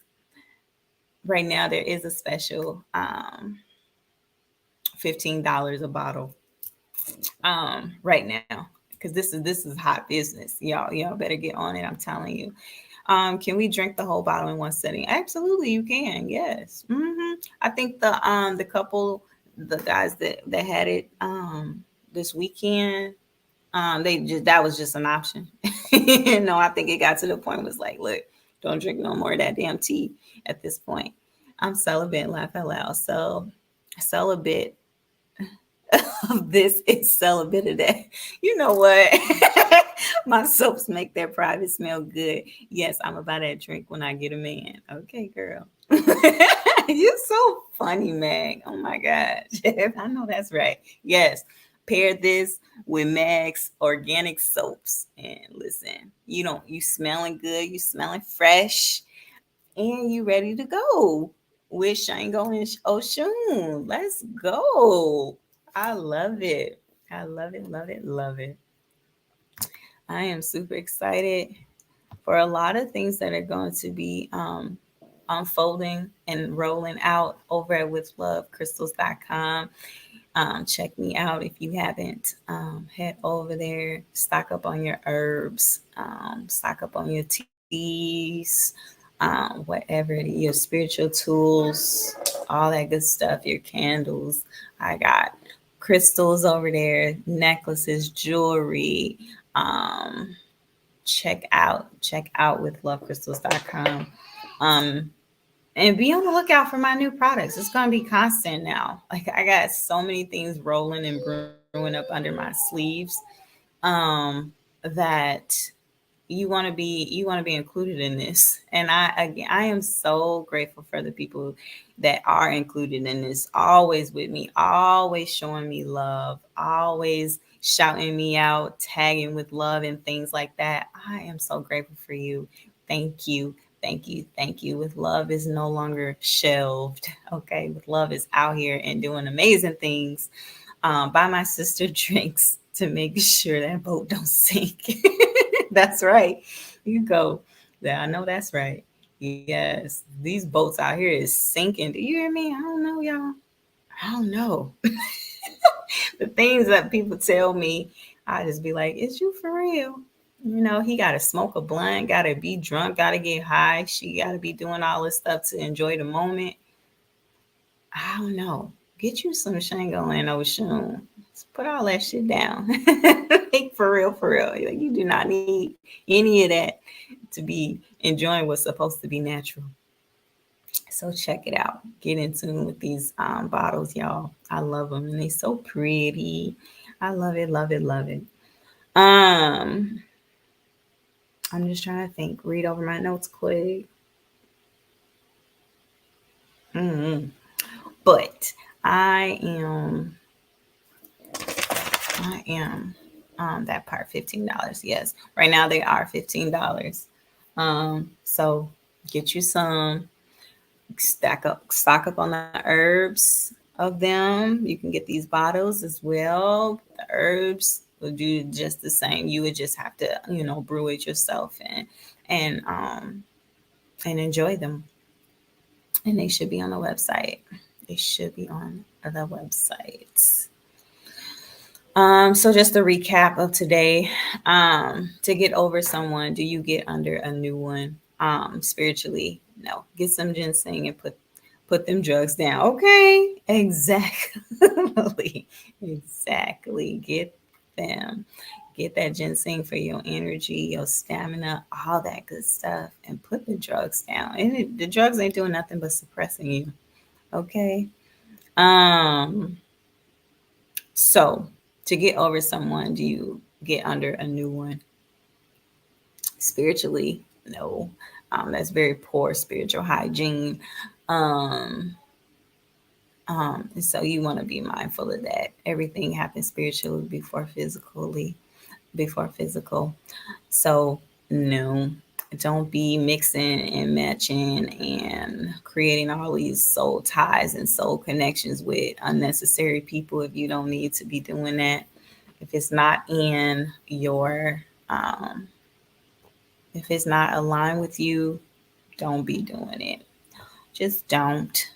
right now there is a special $15 a bottle. Right now, because this is hot business. Y'all better get on it. I'm telling you. Can we drink the whole bottle in one sitting? Absolutely, you can. Yes. I think the couple, the guys that had it this weekend, that was just an option. No, I think it got to the point was like, look, don't drink no more of that damn tea at this point. I'm celibate, laugh out loud. So celibate of this is celibate of that. You know what? My soaps make their private smell good. Yes, I'm about that drink when I get a man. Okay, girl. You're so funny, Meg. Oh my gosh. I know that's right. Yes. Pair this with Meg's organic soaps. And listen, you smelling good, you smelling fresh, and you ready to go with Shango and Oshun. Let's go. I love it. I love it, love it, love it. I am super excited for a lot of things that are going to be unfolding and rolling out over at WithLoveCrystals.com. Check me out if you haven't. Head over there, stock up on your herbs, stock up on your teas, whatever your spiritual tools, all that good stuff, your candles. I got crystals over there, necklaces, jewelry. Um, check out with lovecrystals.com. And be on the lookout for my new products. It's going to be constant now. Like I got so many things rolling and brewing up under my sleeves that you want to be included in this. And I am so grateful for the people that are included in this, always with me, always showing me love, always shouting me out, tagging with love and things like that. I am so grateful for you. Thank you. Thank you. Thank you. With Love is no longer shelved. Okay. With Love is out here and doing amazing things. Buy my sister drinks to make sure that boat don't sink. That's right. You go. Yeah, I know that's right. Yes. These boats out here is sinking. Do you hear me? I don't know, y'all. I don't know. The things that people tell me, I just be like, is you for real? He got to smoke a blunt, got to be drunk, got to get high. She got to be doing all this stuff to enjoy the moment. I don't know. Get you some Shango and Oshun. Put all that shit down. Like for real, for real. Like you do not need any of that to be enjoying what's supposed to be natural. So check it out. Get in tune with these bottles, y'all. I love them, and they so pretty. I love it, love it, love it. Um, I'm just trying to think, read over my notes quick. Hmm. But I am, that part $15. Yes, right now they are $15. So get you some, stock up on the herbs of them. You can get these bottles as well. The herbs will do just the same. You would just have to, brew it yourself and um and enjoy them. And they should be on the website. They should be on the website. So just a recap of today. To get over someone, do you get under a new one? Spiritually, no. Get some ginseng and put them drugs down. Okay, exactly, exactly. Them. Get that ginseng for your energy, your stamina, all that good stuff, and put the drugs down. And the drugs ain't doing nothing but suppressing you. Okay. Um. So, to get over someone, do you get under a new one? Spiritually, no. That's very poor spiritual hygiene. Um, and so you want to be mindful of that. Everything happens spiritually before physical. So no, don't be mixing and matching and creating all these soul ties and soul connections with unnecessary people if you don't need to be doing that. If it's not in your, if it's not aligned with you, don't be doing it. Just don't.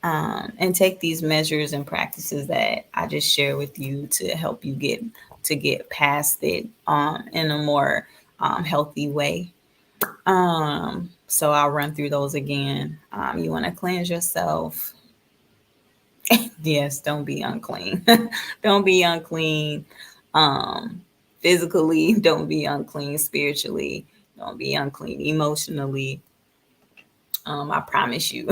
And take these measures and practices that I just share with you to help you get past it in a more healthy way. So I'll run through those again. You want to cleanse yourself. Yes, don't be unclean. Don't be unclean. Um, Physically, don't be unclean. Spiritually, don't be unclean. Emotionally, I promise you,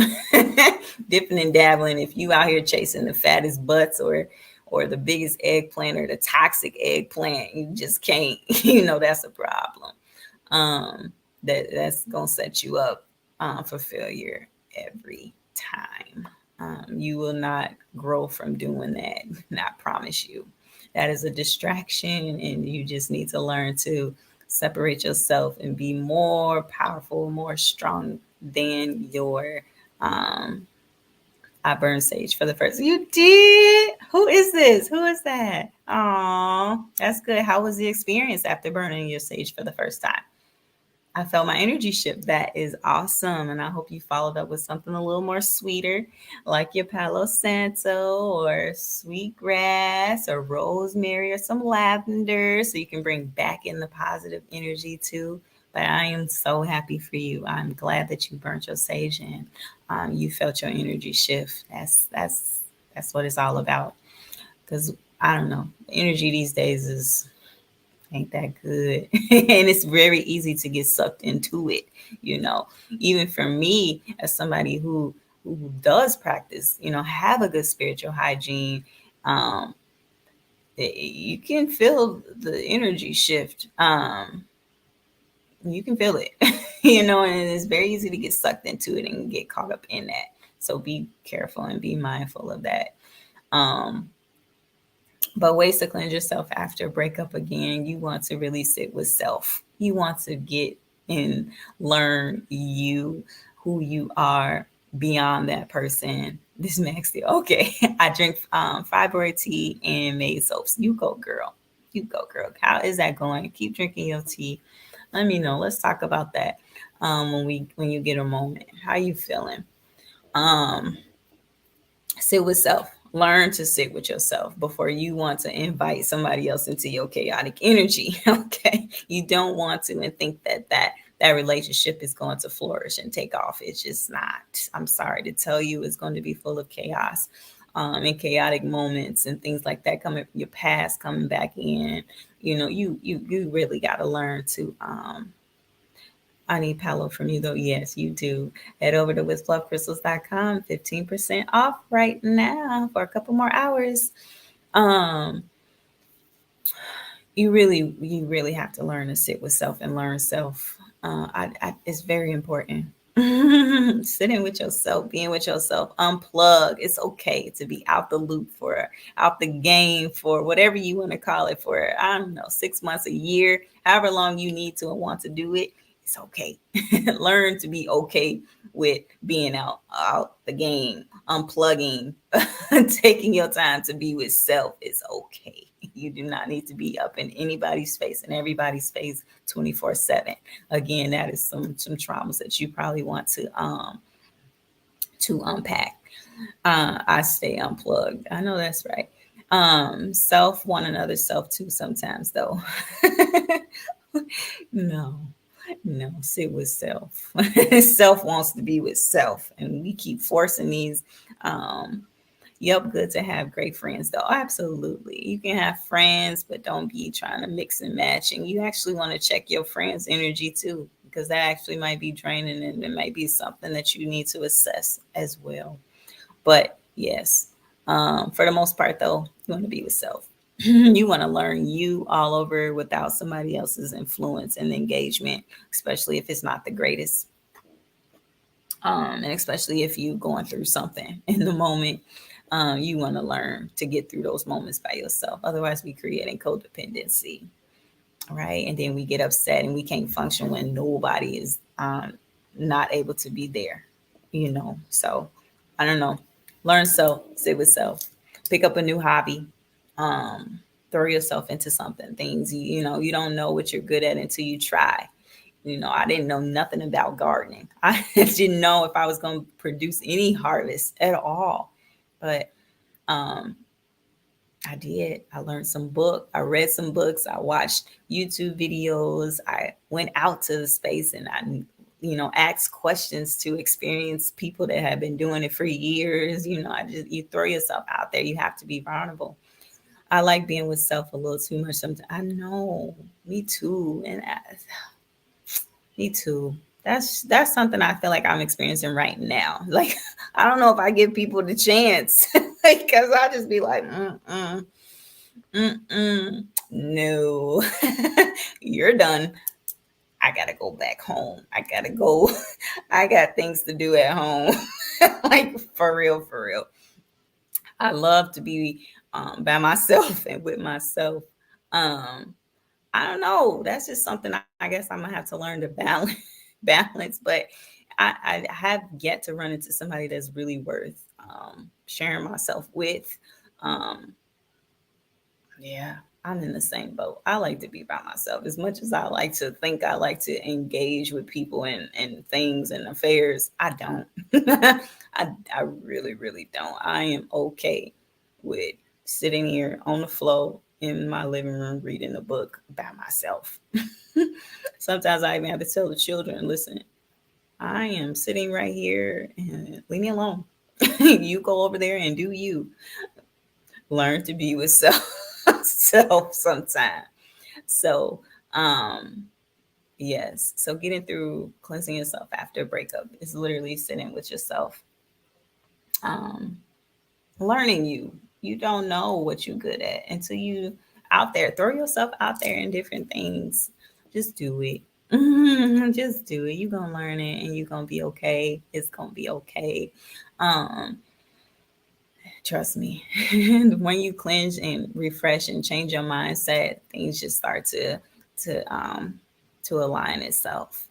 dipping and dabbling. If you out here chasing the fattest butts or the biggest eggplant or the toxic eggplant, you just can't. That's a problem. Um, that's gonna set you up for failure every time. You will not grow from doing that. I promise you. That is a distraction, and you just need to learn to separate yourself and be more powerful, more strong than your. Um, I burned sage for the first. You did? Who is this? Who is that? Oh, that's good. How was the experience after burning your sage for the first time? I felt my energy shift. That is awesome. And I hope you followed up with something a little more sweeter, like your Palo Santo or sweetgrass or rosemary or some lavender, so you can bring back in the positive energy too. But I am so happy for you. I'm glad that you burnt your sage and you felt your energy shift. That's what it's all about. Because I don't know, energy these days is ain't that good. And it's very easy to get sucked into it, you know. Even for me, as somebody who does practice, have a good spiritual hygiene, um, you can feel the energy shift. You can feel it, and it's very easy to get sucked into it and get caught up in that. So be careful and be mindful of that. Um, But ways to cleanse yourself after a breakup again, you want to really sit with self. You want to get and learn who you are beyond that person. This Max deal. Okay. I drink fibroid tea and made soaps. You go, girl. You go, girl. How is that going? Keep drinking your tea. Let me know. Let's talk about that when you get a moment. How you feeling? Um, Sit with self. Learn to sit with yourself before you want to invite somebody else into your chaotic energy. Okay, you don't want to and think that relationship is going to flourish and take off. It's just not. I'm sorry to tell you, it's going to be full of chaos and chaotic moments and things like that coming your past coming back in. You really got to learn to I need Palo from you though. Yes, you do. Head over to withlovecrystals.com. 15% off right now for a couple more hours. Um, you really have to learn to sit with self and learn self. It's very important. Sitting with yourself, being with yourself, unplug. It's okay to be out the loop for out the game for whatever you want to call it for, I don't know, 6 months, a year, however long you need to and want to do it. It's okay. Learn to be okay with being out the game, unplugging, taking your time to be with self is okay. You do not need to be up in anybody's face and everybody's face 24/7. Again, that is some traumas that you probably want to unpack. I stay unplugged. I know that's right. Self one another self too sometimes though. No, no, sit with self. Self wants to be with self, and we keep forcing these. Yep, good to have great friends though. Absolutely. You can have friends, but don't be trying to mix and match. And you actually want to check your friends' energy too, because that actually might be draining and it might be something that you need to assess as well. But yes, for the most part though, you want to be with self. You want to learn you all over without somebody else's influence and engagement, especially if it's not the greatest. And especially if you're going through something in the moment, you want to learn to get through those moments by yourself. Otherwise, we creating codependency, right? And then we get upset and we can't function when nobody is not able to be there, So I don't know. Learn self, sit with self, pick up a new hobby, throw yourself into something. Things you don't know what you're good at until you try. I didn't know nothing about gardening. I didn't know if I was going to produce any harvest at all. But um, I did. I learned some book. I read some books. I watched YouTube videos. I went out to the space and asked questions to experience people that have been doing it for years. You throw yourself out there. You have to be vulnerable. I like being with self a little too much sometimes. I know, me too. Me too. That's something I feel like I'm experiencing right now. Like I don't know if I give people the chance, because I just be like, no, you're done. I gotta go back home. I gotta go. I got things to do at home. Like for real, for real. I love to be by myself and with myself. Um, I don't know. That's just something I guess I'm gonna have to learn to balance. Balance, but I have yet to run into somebody that's really worth sharing myself with. Um, yeah, I'm in the same boat. I like to be by myself as much as I like to think I like to engage with people and things and affairs. I don't. I really, really don't. I am okay with sitting here on the floor in my living room reading a book by myself. Sometimes I even have to tell the children, listen, I am sitting right here and leave me alone. You go over there and do you. Learn to be with self sometime. So, yes. So getting through cleansing yourself after a breakup is literally sitting with yourself. Um, Learning you. You don't know what you're good at until you out there. Throw yourself out there in different things. Just do it. Just do it. You're gonna learn it and you're gonna be okay. It's gonna be okay. Um, Trust me. When you cleanse and refresh and change your mindset, things just start to align itself.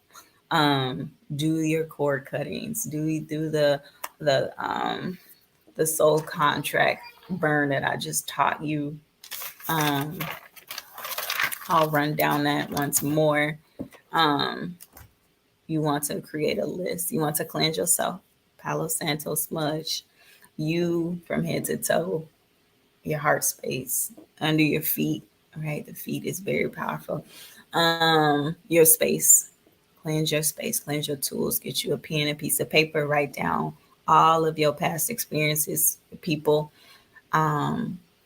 Do your cord cuttings. Do the soul contract burn that I just taught you. Um, I'll run down that once more. Um, you want to create a list. You want to cleanse yourself. Palo Santo smudge. You from head to toe, your heart space, under your feet. Right, the feet is very powerful. Your space. Cleanse your space. Cleanse your tools. Get you a pen, a piece of paper. Write down all of your past experiences, people.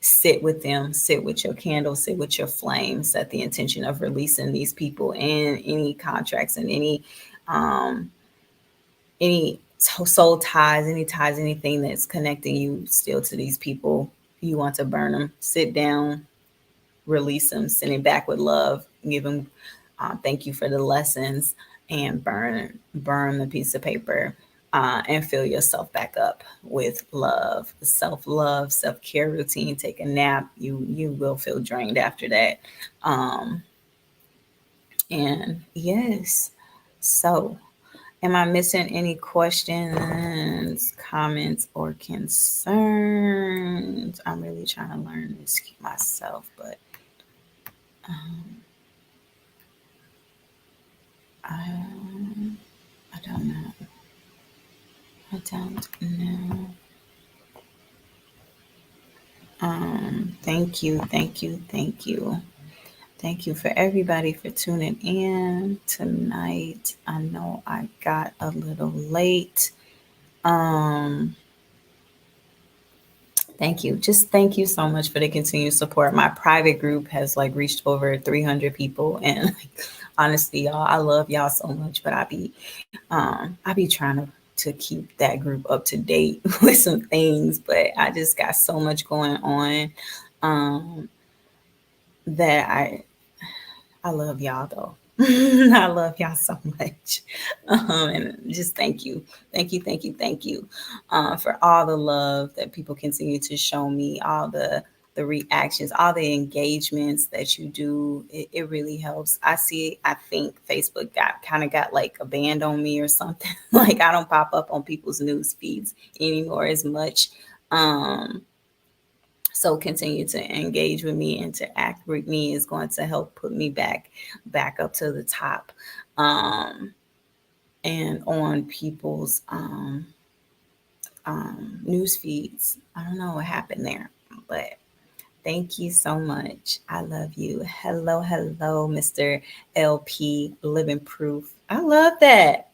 Sit with them, sit with your candle, sit with your flame, set the intention of releasing these people and any contracts and um any soul ties, any ties, anything that's connecting you still to these people. You want to burn them. Sit down, release them, send it back with love, give them thank you for the lessons, and burn the piece of paper, and fill yourself back up with love, self-love, self-care routine. Take a nap. You will feel drained after that. Um, and yes, so am I missing any questions, comments, or concerns? I'm really trying to learn this myself, but um, I, I don't know. I don't know. Thank you, thank you, thank you. Thank you for everybody for tuning in tonight. I know I got a little late. Um, Thank you. Just thank you so much for the continued support. My private group has like reached over 300 people, and like, honestly, y'all, I love y'all so much. But I be trying to keep that group up to date with some things. But I just got so much going on, um, that I love y'all though. I love y'all so much. And just thank you. Thank you, thank you, thank you, for all the love that people continue to show me, all the reactions, all the engagements that you do. It really helps. I think Facebook got like a band on me or something. Like I don't pop up on people's news feeds anymore as much. Um, so continue to engage with me, interact with me is going to help put me back up to the top, um, and on people's news feeds. I don't know what happened there, but thank you so much. I love you. Hello, hello, Mr. LP Living Proof. I love that.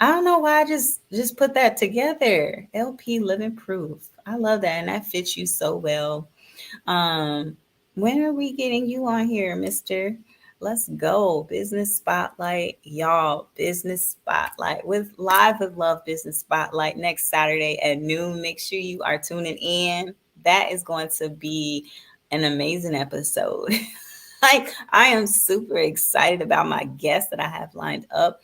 I don't know why I just put that together. LP Living Proof. I love that, and that fits you so well. Um, when are we getting you on here, Mister? Let's go. Business Spotlight, y'all. Business Spotlight with Live with Love Business Spotlight next Saturday at noon. Make sure you are tuning in. That is going to be an amazing episode. Like, I am super excited about my guests that I have lined up.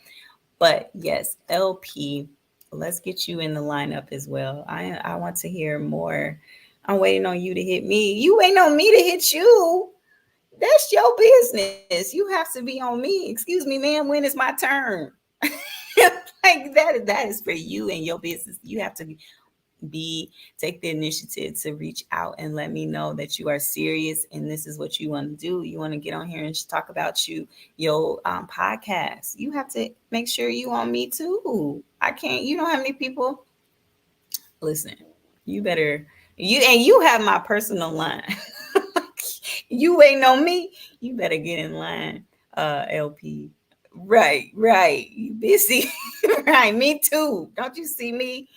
But yes, LP, let's get you in the lineup as well. I want to hear more. I'm waiting on you to hit me. You waiting on me to hit you. That's your business. You have to be on me. Excuse me, ma'am. When is my turn? Like that is for you and your business. You have to be take the initiative to reach out and let me know that you are serious and this is what you want to do. You want to get on here and talk about your podcast. You have to make sure you on me too. I can't. You know how many people listen. You better you have my personal line. You waiting on me. You better get in line, LP. Right. You busy. Right. Me too. Don't you see me?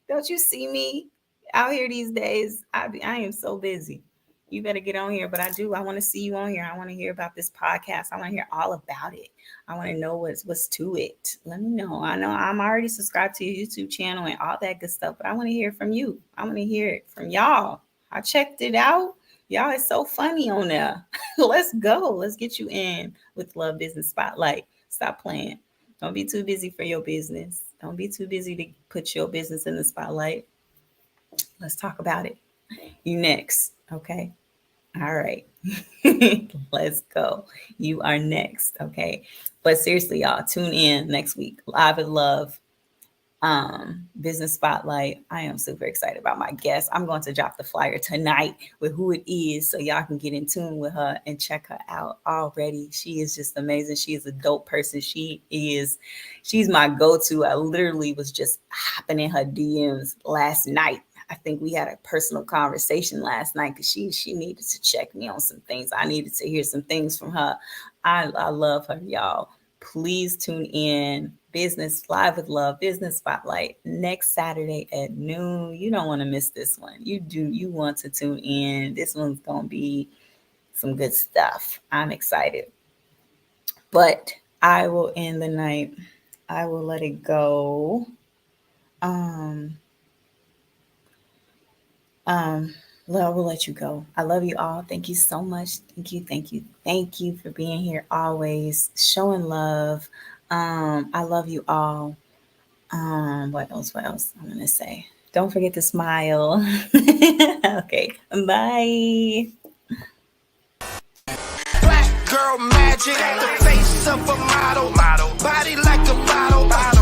Don't you see me out here these days? I am so busy. You better get on here, but I do. I want to see you on here. I want to hear about this podcast. I want to hear all about it. I want to know what's to it. Let me know. I know I'm already subscribed to your YouTube channel and all that good stuff, but I want to hear from you. I want to hear it from y'all. I checked it out. Y'all is so funny on there. Let's go. Let's get you in with Love Business Spotlight. Stop playing. Don't be too busy for your business. Don't be too busy to put your business in the spotlight. Let's talk about it. You next. Okay. All right. Let's go. You are next. Okay. But seriously, y'all, tune in next week. Live and Love, business spotlight. I am super excited about my guest. I'm going to drop the flyer tonight with who it is so y'all can get in tune with her and check her out already. She is just amazing. She is a dope person. She's my go-to. I literally was just hopping in her DMs last night. I think we had a personal conversation last night because she needed to check me on some things. I needed to hear some things from her. I love her, y'all. Please tune in. Business Live with Love Business Spotlight next Saturday at noon. You don't want to miss this one. You want to tune in. This one's going to be some good stuff. I'm excited. But I will end the night. I will let it go. Um, um, Well, I will let you go. I love you all. Thank you so much. Thank you, thank you, thank you for being here always, showing love. I love you all. What else? What else I'm gonna say? Don't forget to smile. Okay, bye. Black girl magic, the face of a model, body like a bottle.